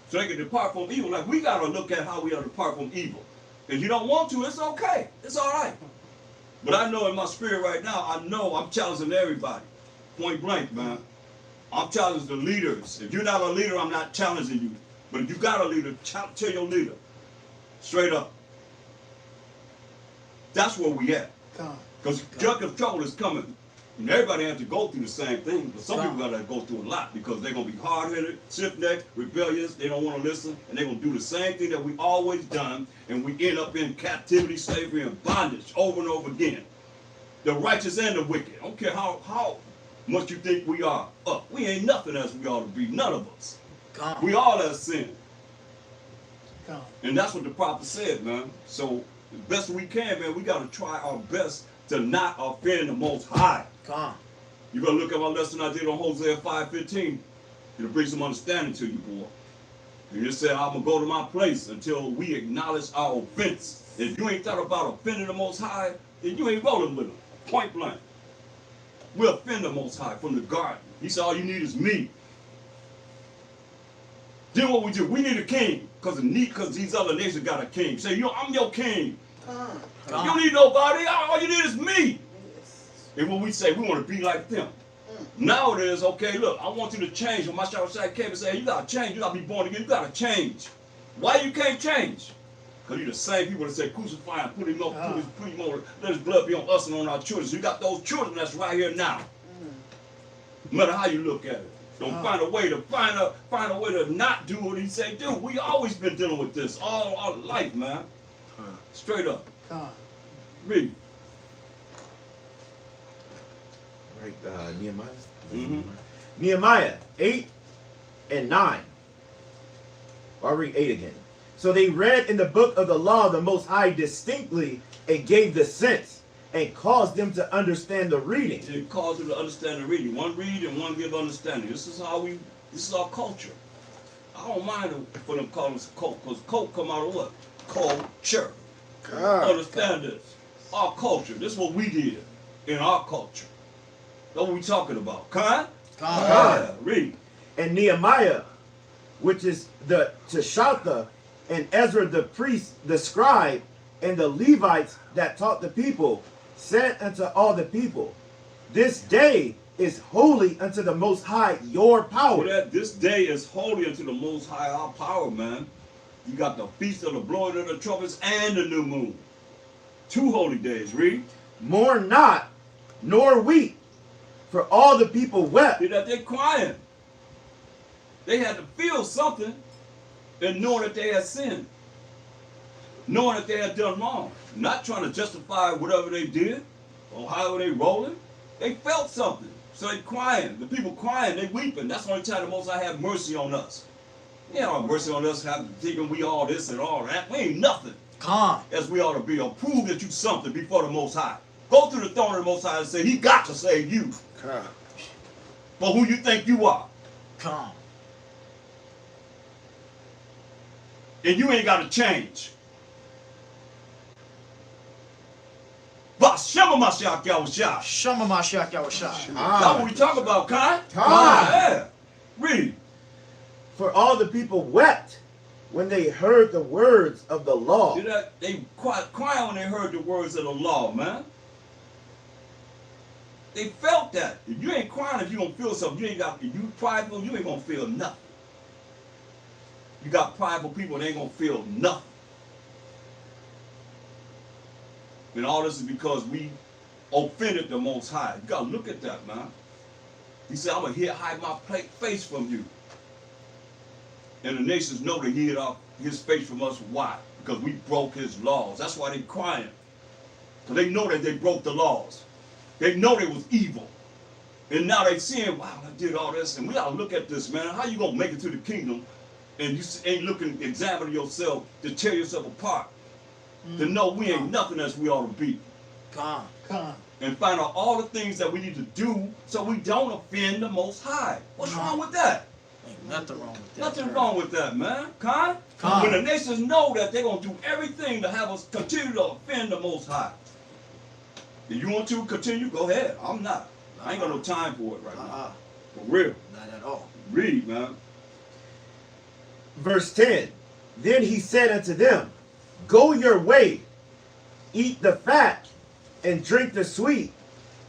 So they can depart from evil. Like, we got to look at how we are to depart from evil. If you don't want to, it's okay. It's all right. But I know in my spirit right now, I know I'm challenging everybody. Point blank, man. I'm challenging the leaders. If you're not a leader, I'm not challenging you. But if you got a leader, tell your leader. Straight up. That's where we at. Come. Because junk of trouble is coming. And everybody has to go through the same thing. But some people got to go through a lot because they're going to be hard-headed, stiff-necked, rebellious. They don't want to listen. And they're going to do the same thing that we always done. And we end up in captivity, slavery, and bondage over and over again. The righteous and the wicked. I don't care how much you think we are up. We ain't nothing as we ought to be. None of us. God. We all have sinned. Come. And that's what the prophet said, man. So the best we can, man, we got to try our best to not offend the Most High. God. You got to look at my lesson I did on Hosea 5:15. It'll bring some understanding to you, boy. And you said, I'm going to go to my place until we acknowledge our offense. If you ain't thought about offending the Most High, then you ain't rolling with him. Point blank. We offend the Most High from the garden. He said, all you need is me. Then what we do? We need a king. Because these other nations got a king. Say, I'm your king. God. You don't need nobody. All you need is me. And when we say we want to be like them. Now it is, okay, look, I want you to change. When my Shai came and said, you got to change. You got to be born again. You got to change. Why you can't change? Because you're the same people that say crucify him, put him on, let his blood be on us and on our children. So you got those children that's right here now. No matter how you look at it. Don't find a way to not do what he say do. We always been dealing with this all our life, man. Straight up. Come. Read. Right, Nehemiah. Mm-hmm. Nehemiah 8:9. I'll read 8 again. So they read in the book of the law the Most High distinctly and gave the sense and caused them to understand the reading. It caused them to understand the reading. One read and one give understanding. This is our culture. I don't mind for them calling us cult, because cult come out of what? Culture. Understand this. Our culture. This is what we did in our culture. That's what we talking about. Khan? God. Read. And Nehemiah, which is the Teshatha, and Ezra the priest, the scribe, and the Levites that taught the people, said unto all the people, this day is holy unto the Most High, your power. That this day is holy unto the Most High, our power, man. You got the feast of the blowing of the trumpets and the new moon. 2 holy days. Read. Mourn not, nor weep, For all the people wept. See that they're crying. They had to feel something and knowing that they had sinned. Knowing that they had done wrong. Not trying to justify whatever they did or however they rolling. They felt something. So they crying. The people crying, they weeping. That's the only time the Most High have mercy on us. He ain't have mercy on us thinking we all this and all that. We ain't nothing Come. as we ought to be. Or prove that you something before the Most High. Go to the throne of the Most High and say, he got to save you. Come. For who you think you are. Come. And you ain't got to change. Shema Mashiach Yahushua. Shema Mashiach Yahushua. That's what we talk about, Kai. Yeah. Read. For all the people wept when they heard the words of the law. See that? They cry when they heard the words of the law, man. They felt that. If you ain't crying, if you don't feel something, you ain't got. If you prideful, you ain't gonna feel nothing. You got prideful people, they ain't gonna feel nothing. And all this is because we offended the Most High. You gotta look at that, man. He said, I'm gonna hide my face from you. And the nations know that he hid his face from us. Why? Because we broke his laws. That's why they're crying. Because they know that they broke the laws. They know they was evil. And now they seeing, wow, I did all this. And we gotta look at this, man. How you gonna make it to the kingdom and you ain't looking, examining yourself to tear yourself apart? To know we ain't nothing as we ought to be. Come. And find out all the things that we need to do so we don't offend the Most High. What's wrong with that? Ain't nothing wrong with that. Nothing wrong with that, man. Con? When the nations know that they're going to do everything to have us continue to offend the Most High. If you want to continue, go ahead. I'm not. I ain't got no time for it right now. For real. Not at all. Read, man. Verse 10. Then he said unto them, go your way, eat the fat, and drink the sweet,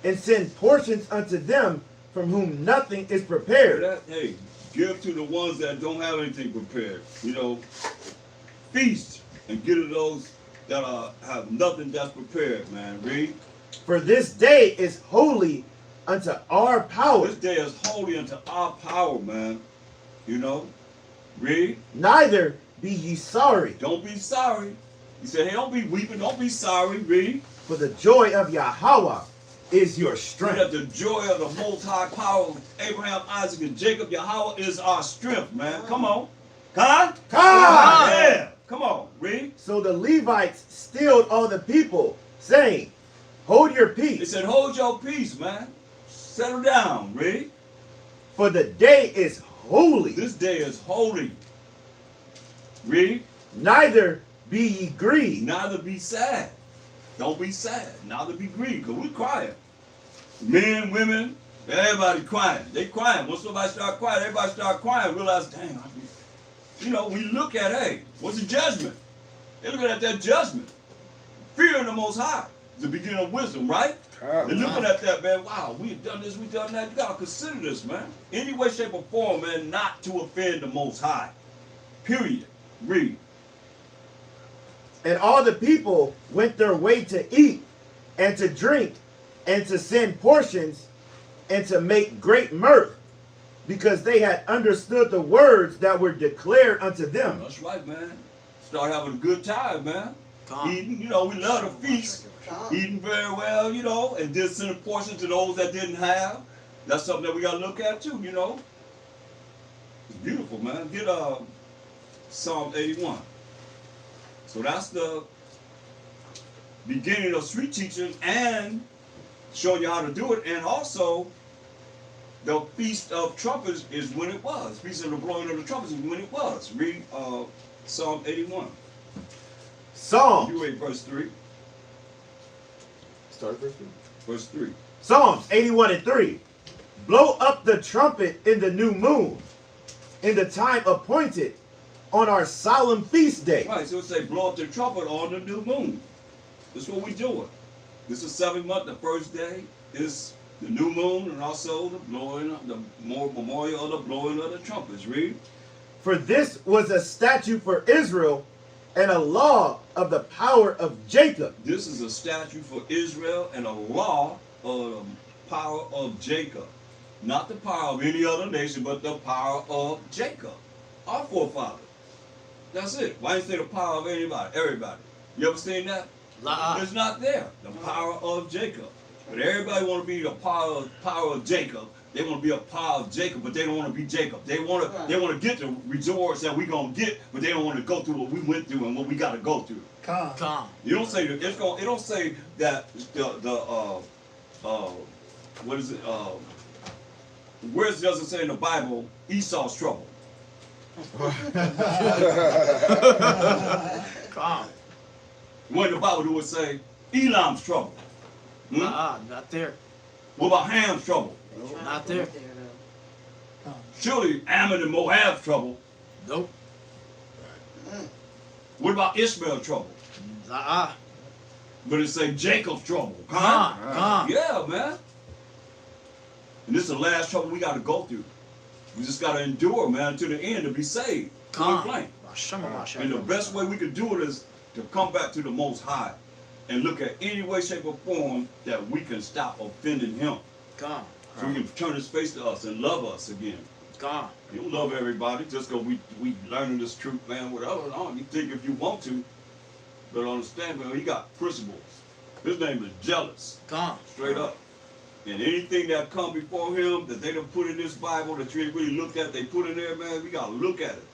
and send portions unto them from whom nothing is prepared. Hey, give to the ones that don't have anything prepared. You know, feast and give to those that have nothing that's prepared, man. Read. For this day is holy unto our power. This day is holy unto our power, man. You know, read. Neither be ye sorry. Don't be sorry. He said, hey, don't be weeping. Don't be sorry. Read. For the joy of Yahweh is your strength. That the joy of the Most High power of Abraham, Isaac, and Jacob, Yahweh is our strength, man. Come on. Come yeah. Come on. Read. So the Levites stilled all the people, saying, hold your He peace. said, hold your peace, man. Settle down. Read. For the day is holy. This day is holy. Read. Neither be ye grieved. Neither be sad. Don't be sad. Neither be grieved. Because we're crying. Men, women, everybody crying. They crying. Once somebody start crying, everybody start crying. Realize, dang, you know, we look at, hey, what's the judgment? They're looking at that judgment. Fear in the Most High. The beginning of wisdom, right? They're looking at that, man. Wow, we've done this, we've done that. You got to consider this, man. Any way, shape, or form, man, not to offend the Most High. Period. Read. And all the people went their way to eat and to drink and to send portions and to make great mirth, because they had understood the words that were declared unto them. That's right, man. Start having a good time, man. Eating, you know, we love to feast. Eating very well, you know, and just send a portion to those that didn't have. That's something that we got to look at too, you know. It's beautiful, man. Get Psalm 81. So that's the beginning of street teaching and showing you how to do it. And also, the Feast of Trumpets is when it was. Feast of the Blowing of the Trumpets is when it was. Read Psalm 81. Psalms. You read verse 3. Start at verse 3. Verse 3. Psalms 81 and 3. Blow up the trumpet in the new moon, in the time appointed, on our solemn feast day. Right, so it say blow up the trumpet on the new moon. That's what we doing. This is 7th month. The first day is the new moon, and also the blowing of the memorial of the blowing of the trumpets. Read. For this was a statute for Israel and a law of the power of Jacob. This is a statute for Israel and a law of power of Jacob. Not the power of any other nation, but the power of Jacob, our forefather. That's it. Why didn't say the power of anybody? Everybody. You ever seen that? It's not there. The power of Jacob. But everybody want to be the power of Jacob. They want to be a power of Jacob, but they don't want to be Jacob. They want to get the rewards that we gonna get, but they don't want to go through what we went through and what we got to go through. Come. You don't say that. It don't say that what is it? Where does it say in the Bible Esau's trouble? Come. When the Bible would say Elam's trouble. Hmm? Not there. What about Ham's trouble? Not there. Surely Ammon and Moab's trouble. Nope. What about Ishmael's trouble? But it say Jacob's trouble. Come. Yeah, man. And this is the last trouble we got to go through. We just got to endure, man, to the end to be saved. Point blank. And the best way we could do it is to come back to the Most High and look at any way, shape, or form that we can stop offending Him. Come. So He can turn His face to us and love us again. Come. You don't love everybody just because we learning this truth, man. Whatever. You think if you want to, but understand, man, He got principles. His name is jealous. Come. Straight up. And anything that come before Him that they don't put in this Bible that you ain't really looked at, they put in there, man, we got to look at it.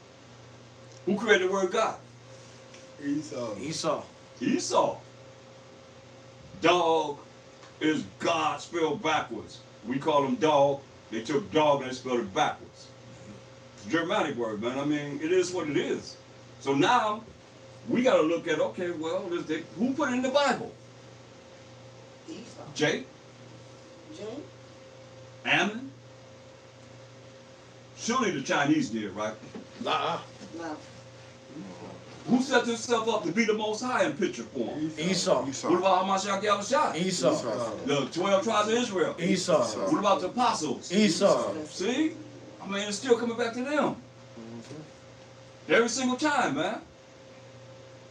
Who created the word God? Esau. Esau. Dog is God spelled backwards. We call him dog. They took dog and they spelled it backwards. It's a Germanic word, man. I mean, it is what it is. So now, we got to look at, okay, well, who put it in the Bible? Esau. Jake? Jane? Ammon? Surely the Chinese did, right? No. Who set himself up to be the Most High in picture form? Esau. What about Hamashiach Yahushua? Esau. The 12 tribes of Israel? Esau. What about the apostles? Esau. See? I mean, it's still coming back to them. Every single time, man.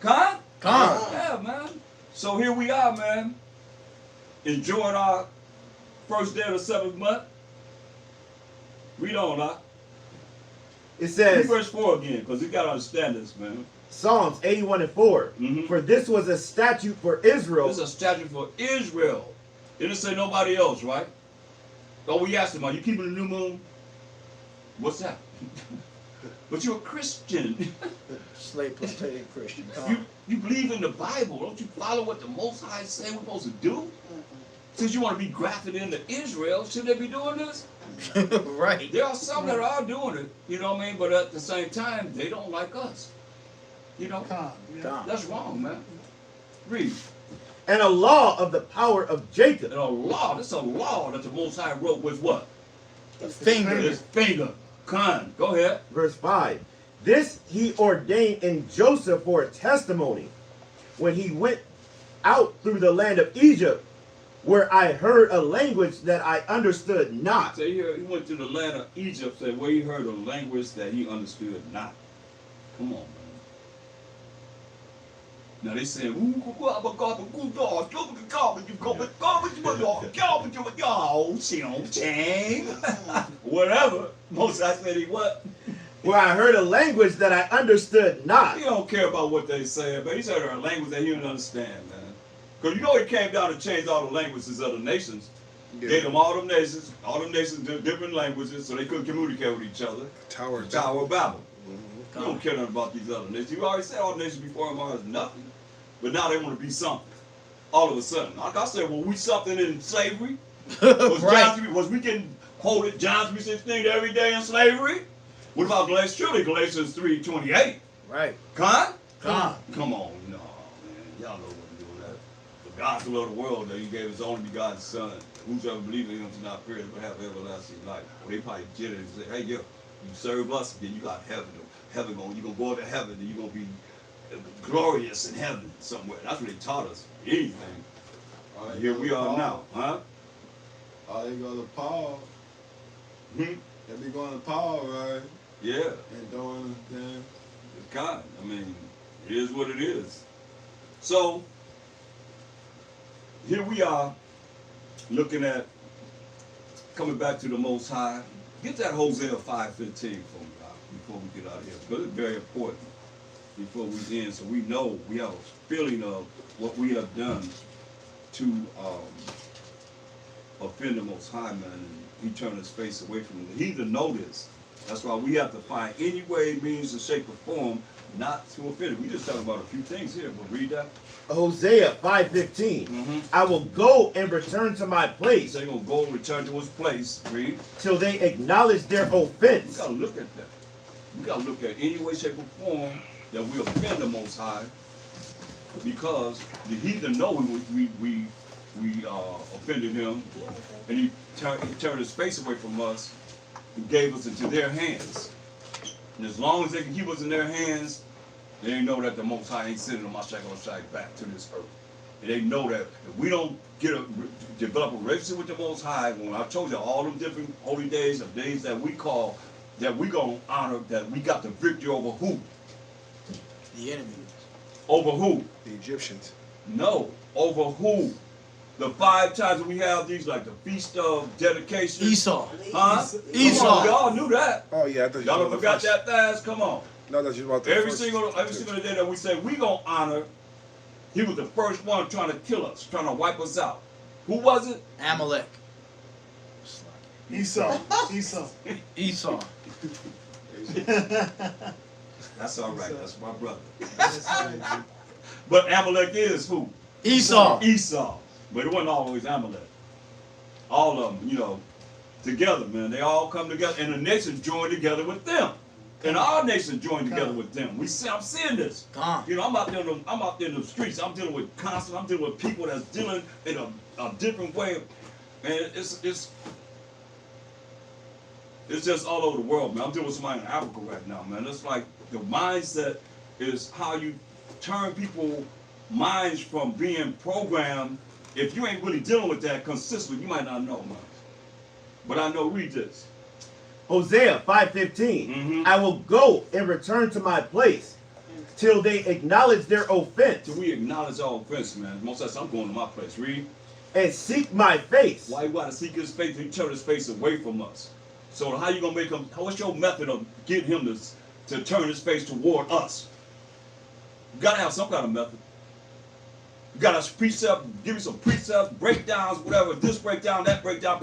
Come? Yeah, man. So here we are, man. Enjoying our first day of the 7th month. Read on, huh? It Read says, verse 4 again, because you got to understand this, man. Psalms 81 and 4. Mhm. For this was a statute for Israel. This is a statute for Israel. It didn't say nobody else, right? Oh, we asked him, are you keeping the new moon? What's that? But you're a Christian. Slave plantation Christian. You believe in the Bible. Don't you follow what the Most High say we're supposed to do? Since you want to be grafted into Israel, should they be doing this? Right. There are some that are doing it, you know what I mean? But at the same time, they don't like us. You know? That's wrong, man. Read. And a law of the power of Jacob. And a law, this is a law that the Most High wrote with what? The finger. His finger. Con. Go ahead. Verse 5. This he ordained in Joseph for a testimony when he went out through the land of Egypt, where I heard a language that I understood not. So he went to the land of Egypt, said where he heard a language that he understood not. Come on, man. Now they saying, whatever. Most I said he what? Where I heard a language that I understood not. He don't care about what they say, but he said a language that he didn't understand, man. Because you know he came down and changed all the languages of the nations. Yeah. Gave them all them nations did different languages so they couldn't communicate with each other. Tower. Tower of Babel. You don't care nothing about these other nations. You already said all the nations before him are nothing. But now they want to be something. All of a sudden. Like I said, were we something in slavery? Was we getting quoted John 3:16 every day in slavery? What about Galatians? Surely Galatians 3:28. Right. Come on, no, man. Y'all know what we're doing that. The gospel of the world that he gave his only begotten son. Whosoever believes in him shall not perish but have everlasting life. Well, they probably did it and say, hey, you serve us, then you got heaven. You're going to go to heaven and you're going to be glorious in heaven somewhere. That's what they taught us. Anything. Here we are now, huh? They go to Paul. Hmm? They be going to Paul, right? Yeah. And doing the thing. It's kind. I mean, it is what it is. So, here we are looking at coming back to the Most High, get that Hosea 5:15 for me, Doc, before we get out of here, because it's very important before we end, so we know, we have a feeling of what we have done to offend the Most High, man, and he turned his face away from it. The heathen know this. That's why we have to find any way, means, or shape, or form not to offend him. We just talking about a few things here, but read that. Hosea 5:15. I will go and return to my place. So they're going to go and return to his place, read. Till they acknowledge their We offense. got to look at that. We got to look at any way, shape, or form that we offend the Most High, because the heathen know we offended him, and he turned his face away from us and gave us into their hands. And as long as they can keep us in their hands, they know that the Most High ain't sending them back to this earth. And they know that if we don't develop a relationship with the Most High, when I told you all them different holy days, or days that we call, that we gonna honor, that we got the victory over who? The enemy. Over who? The Egyptians. No, over who? The 5 times that we have these, like the Feast of Dedication. Esau. Huh? Esau. Come on, y'all knew that. Oh yeah, I thought you Y'all were don't about forgot the that fast? Come on. first. No, that you about the Every first. single day that we say we gonna honor, he was the first one trying to kill us, trying to wipe us out. Who was it? Amalek. Esau. Esau. Esau. That's all right. That's my brother. But Amalek is who? Esau. Esau. But it wasn't always Amalek. All of them, together, man. They all come together, and the nation joined together with them. And our nation joined together with them. I'm seeing this. Gone. I'm out there in the streets. I'm dealing with I'm dealing with people that's dealing in a different way. And it's just all over the world, man. I'm dealing with somebody in Africa right now, man. It's like the mindset is how you turn people's minds from being programmed. If you ain't really dealing with that consistently, you might not know, man. But I know, read this. Hosea 5:15. I will go and return to my place till they acknowledge their offense. Till we acknowledge our offense, man. Most of the time, I'm going to my place. Read. And seek my face. Why you got to seek his face? He turned his face away from us. So how you going to make him, what's your method of getting him to turn his face toward us? You got to have some kind of method. You got to precept, give me some precepts, breakdowns, whatever. This breakdown, that breakdown,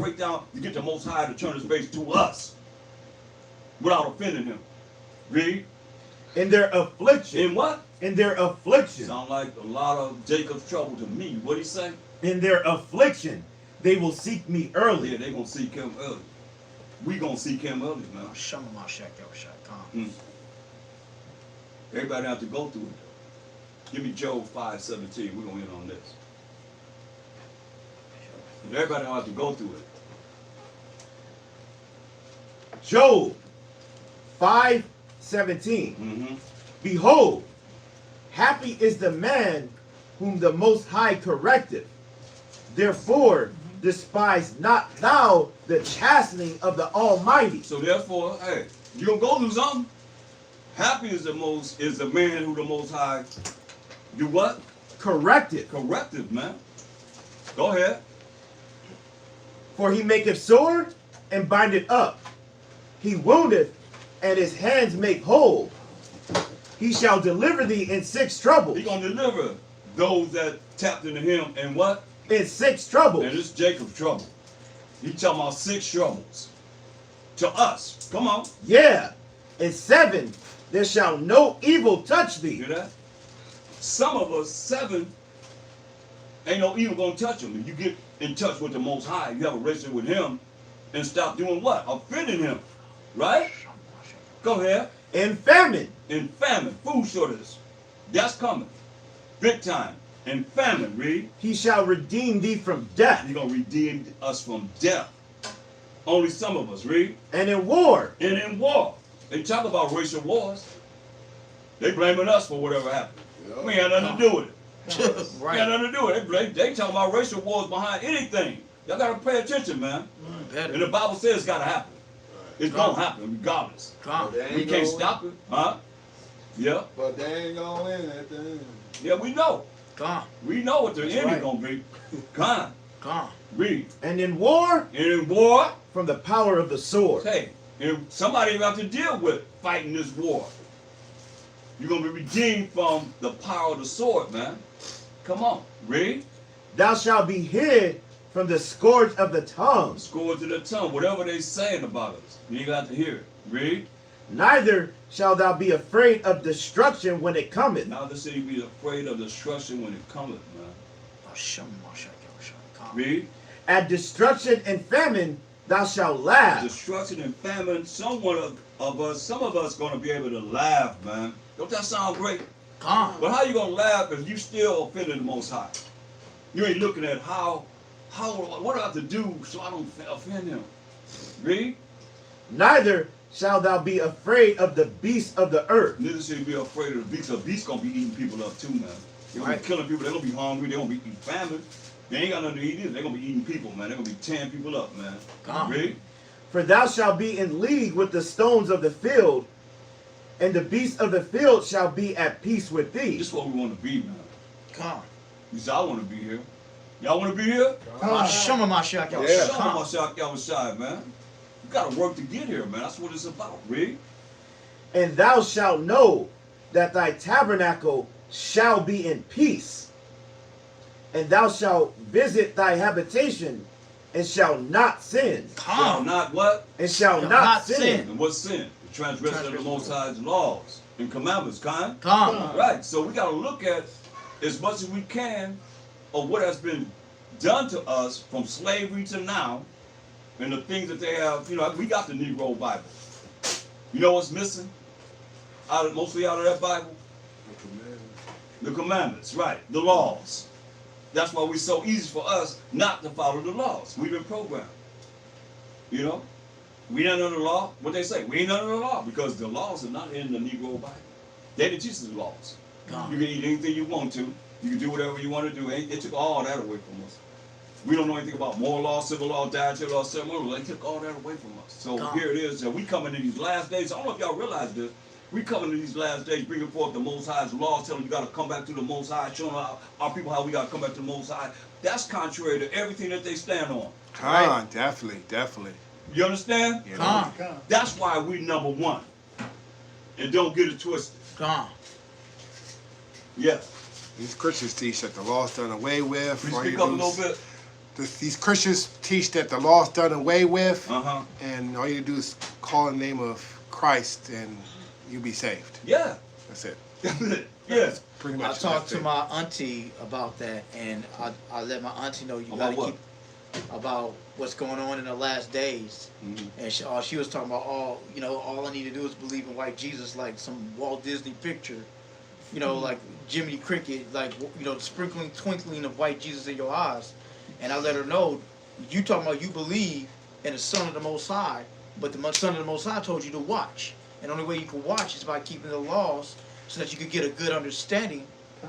you get the Most High to turn his face to us without offending him. Read. In their affliction. In what? In their affliction. Sound like a lot of Jacob's trouble to me. What'd he say? In their affliction, they will seek me early. Yeah, they going to seek him early. We going to seek him early, man. Shama Mashak Elshai. Gone. Everybody have to go through it. Give me Job 5:17. We're going to end on this. Everybody don't have to go through it. Job 5:17. Behold, happy is the man whom the Most High correcteth. Therefore, despise not thou the chastening of the Almighty. So therefore, hey, you gonna go through something? Happy is the man who the Most High do what? Corrected. Corrective, man. Go ahead. For he maketh sore and bindeth up. He woundeth, and his hands make whole. He shall deliver thee in 6 troubles. He gonna deliver those that tapped into him and what? In 6 troubles. And it's Jacob's trouble. He talking about 6 troubles. To us. Come on. Yeah. In 7 there shall no evil touch thee. Hear that? Some of us, 7, ain't no evil gonna touch them. If you get in touch with the Most High, you have a relationship with him, and stop doing what? Offending him. Right? Go ahead. In famine. In famine. Food shortage. That's coming. Big time. In famine, read. He shall redeem thee from death. He's gonna redeem us from death. Only some of us, read. And in war. And in war. They talk about racial wars. They blaming us for whatever happened. Yep. We ain't nothing to do with it. We Right. ain't nothing to do with it. They talking about racial wars behind anything. Y'all gotta pay attention, man. Better. And the Bible says it's gotta happen. It's gonna happen regardless. Gone. They ain't We can't gonna stop it. Huh? Yeah. But they ain't gonna win at the end. Yeah, we know. Gone. We know what the end right. is gonna be. Gone. Come. Read. And in war, And in war, from the power of the sword. hey, and somebody have to deal with fighting this war. You're gonna be redeemed from the power of the sword, man. Come on, read. Thou shalt be hid from the scourge of the tongue. Scourge to the tongue, whatever they saying about us, you got to hear it. Read. Neither shalt thou be afraid of destruction when it cometh. Now this city be afraid of destruction when it cometh, man. Come. Read. At destruction and famine thou shalt laugh. Destruction and famine, some of us gonna be able to laugh, man. Don't that sound great? Come. But how you gonna laugh if you still offended the Most High? You ain't looking at what do I have to do so I don't offend him? Read. Neither shalt thou be afraid of the beasts of the earth. Neither should you be afraid of the beasts. The beasts gonna be eating people up too, man. They're gonna Right. be killing people. They're gonna be hungry. They're gonna be eating famine. They ain't got nothing to eat either. They're gonna be eating people, man. They're gonna be tearing people up, man. Come. Read. For thou shalt be in league with the stones of the field, and the beasts of the field shall be at peace with thee. This is what we want to be, man. Come. You say, I want to be here. Y'all want to be here? Shama Mashiach Yeah. Yahushua. Show Come. myself outside, man. You gotta work to get here, man. That's what it's about. Read. And thou shalt know that thy tabernacle shall be in peace. And thou shalt visit thy habitation, and shall not sin. Shall Come. not what? And shall Shall not not sin. sin. And what's sin? The transgression of the Most High's laws and commandments, kind? Come. Right. So we gotta look at as much as we can of what has been done to us from slavery to now, and the things that they have. You know, we got the Negro Bible. You know what's missing? Mostly out of that Bible? The commandments, right? The laws. That's why it's so easy for us not to follow the laws. We've been programmed. You know? We ain't under the law. What they say? We ain't under the law because the laws are not in the Negro Bible. They didn't teach us the laws. Come. You can eat anything you want to. You can do whatever you want to do. They took all that away from us. We don't know anything about moral law, civil law, dietary law, ceremonial law. They took all that away from us. So God. here it is. That we coming in these last days. I don't know if y'all realize this. We coming to these last days, bringing forth the Most High's laws, telling you got to come back to the Most High, showing our people how we got to come back to the Most High. That's contrary to everything that they stand on. Right. Definitely. You understand? You know? Come. Come. That's why we number one. And don't get it twisted. Come. Yeah. These Christians teach that the law's done away with. Please All you speak up a do little is- bit. These Christians teach that the law's done away with, Uh-huh. and all you do is call in the name of Christ, and you be saved. Yeah. That's it. Yeah. Pretty I much. talked that's to it. my auntie about that, and I let my auntie know you About gotta what? keep about what's going on in the last days. Mhm. And she was talking about all I need to do is believe in white Jesus, like some Walt Disney picture, like Jiminy Cricket, like the sprinkling, twinkling of white Jesus in your eyes. And I let her know, you talking about you believe in the Son of the Most High, but the Son of the Most High told you to watch. And the only way you can watch is by keeping the laws so that you can get a good understanding,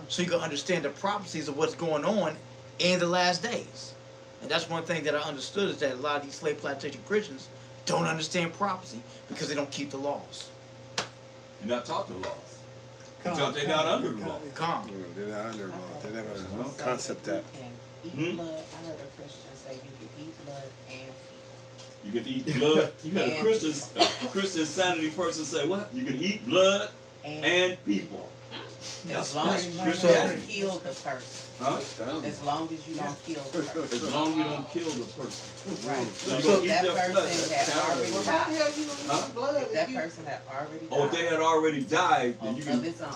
so you can understand the prophecies of what's going on in the last days. And that's one thing that I understood is that a lot of these slave plantation Christians don't understand prophecy because they don't keep the laws. You're not taught the laws. Come. Because they're not under the law. Come. They're not under law. They never Uh-huh. concept that. Eat Hmm? blood. I heard a Christian say you can eat blood and You can eat blood. You got a And- Christian sanity person say what? You can eat blood and and people. as long as you don't Christianity. kill the person. Huh? As long as you don't kill the person. As long as you don't kill the person. Right. So you So gonna eat that their person blood. had already Well, how the died. hell you gonna Huh? use blood If if that you... person had already died Or if they had already died, then you of can its own,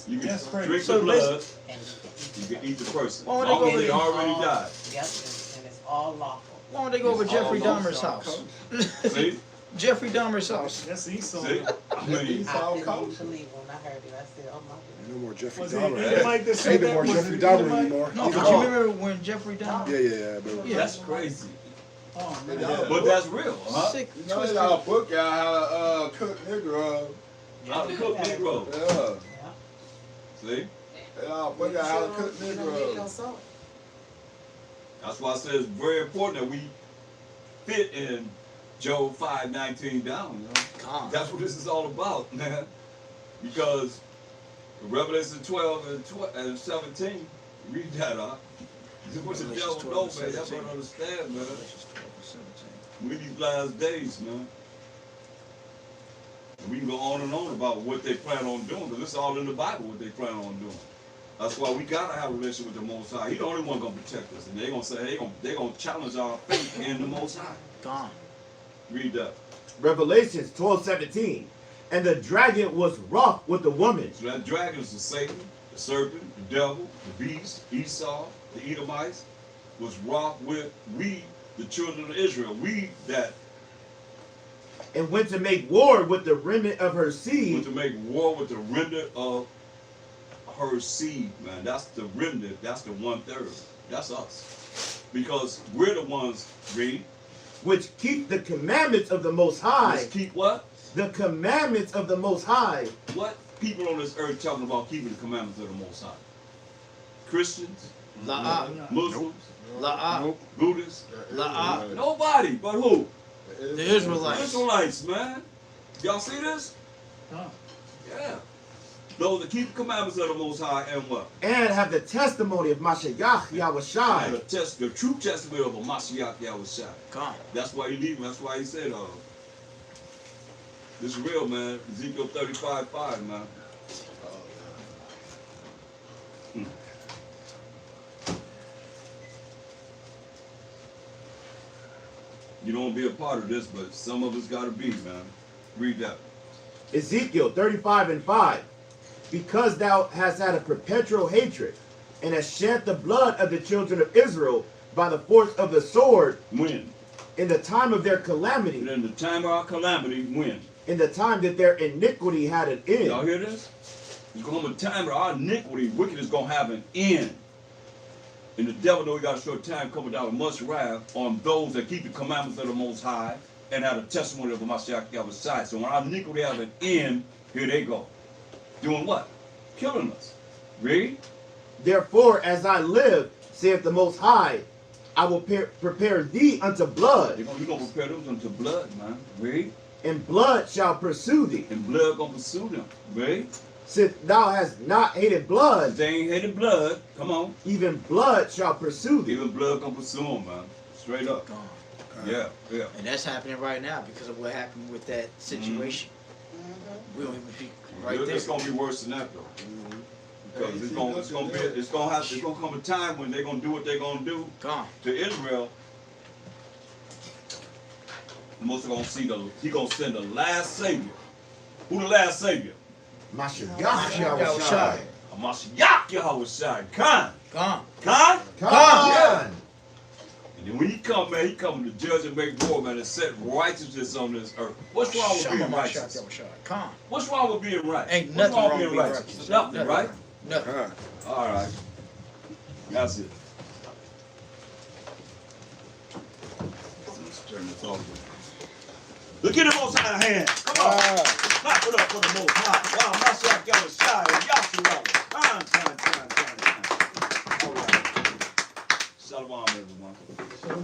you can That's crazy. drink So the blood. and You can eat the person. Why As don't they long go as they with- already died. yep, and it's all lawful. Why don't they go over It's Jeffrey all Dahmer's laws. house? See? Jeffrey Dahmer's house. That's Esau. See? I mean, I couldn't South even Coast. believe when I heard it. I said, oh my goodness. No more Jeffrey Was it Dahmer. Mike that Ain't said no that? more Was Jeffrey it Dahmer Mike? anymore. No, He's but gone. you remember when Jeffrey Dahmer? Yeah, but Yeah. that's crazy. Oh, man. Yeah. But that's real, huh? Sick, You know, twisted. they got a book out how to cook Negro. How to cook Negro. Yeah. See? They got a book out how to cook You don't get no Negro. salt. That's why I said it's very important that we fit in Job 5:19 down. You know? Come. That's what this is all about, man. Because Revelation 12 and 17, read that up. This is what the Revelations devil 12 know, and man. Y'all 17. gotta understand, man. Revelations 12 and 17. We these last days, man. We can go on and on about what they plan on doing, because it's all in the Bible what they plan on doing. That's why we gotta have a relationship with the Most High. He the only one gonna protect us, and they gonna say they gonna challenge our faith in the Most High. Gone. Read that. Revelations 12:17. And the dragon was wroth with the woman. So that dragon is the Satan, the serpent, the devil, the beast, Esau, the Edomites, was wroth with we, the children of Israel. We that And went to make war with the remnant of her went seed. to make war with the remnant of her seed, man. That's the remnant. That's the 1/3. That's us. Because we're the ones, read. Which keep the commandments of the Most High. Let's keep what? The commandments of the Most High. What people on this earth talking about keeping the commandments of the Most High? Christians, La'ah. Muslims, La'ah. Buddhists. La'ah. Nobody but who? The Israelites. Israelites, man. Y'all see this? Huh. Yeah. Those that keep the commandments of the Most High and what? And have the testimony of Mashiach And Yahushai. the true testament of a Mashiach Yahushua. Gone. That's why he leaving. That's why he said, this is real, man. Ezekiel 35:5, man. You don't want to be a part of this, but some of us got to be, man. Read that. Ezekiel 35:5. Because thou hast had a perpetual hatred, and hast shed the blood of the children of Israel by the force of the sword When? in the time of their And calamity, in the time of our calamity, when? in the time that their iniquity had an Y'all end. hear this? There's going to come a time where our iniquity, wickedness is going to have an end. And the devil know he got a short time coming down with much wrath on those that keep the commandments of the Most High and have the testimony of the Mashiach Yahushua. So when our iniquity have an end, here they go. Doing what? Killing us. Read. Therefore, as I live, saith the Most High, I will prepare thee unto blood, You're going to prepare them unto blood, man. Read. and blood shall pursue thee. And blood going to pursue them. Read. Since thou hast not hated blood, If they ain't hated blood, come on. even blood shall pursue thee. Even blood going to pursue them, man. Straight up. Gone. Yeah, yeah. And that's happening right now because of what happened with that situation. We don't even be right there. It's gonna be worse than that though. Because it's gonna come a time when they're gonna do what they're gonna do Gone. to Israel. Most are gonna see he gonna send the last savior. Who the last savior? Mashiach Yahushai. Yahushai. A Mashiach Yahushua. Khan. Gone. Khan? Come. And then when he come, man, he come to judge and make war, man, and set righteousness on this earth. What's wrong with being righteous? Gone. What's wrong with being right? Ain't What's nothing wrong with with being righteous. Nothing, right? Nothing. All right. That's it. Let's turn this off. Look at the Most High hand. Come on. Clap it up for the Most High. Wow, Mashiach Yahushua and Yahshua. Time. All right. Shalom, everyone.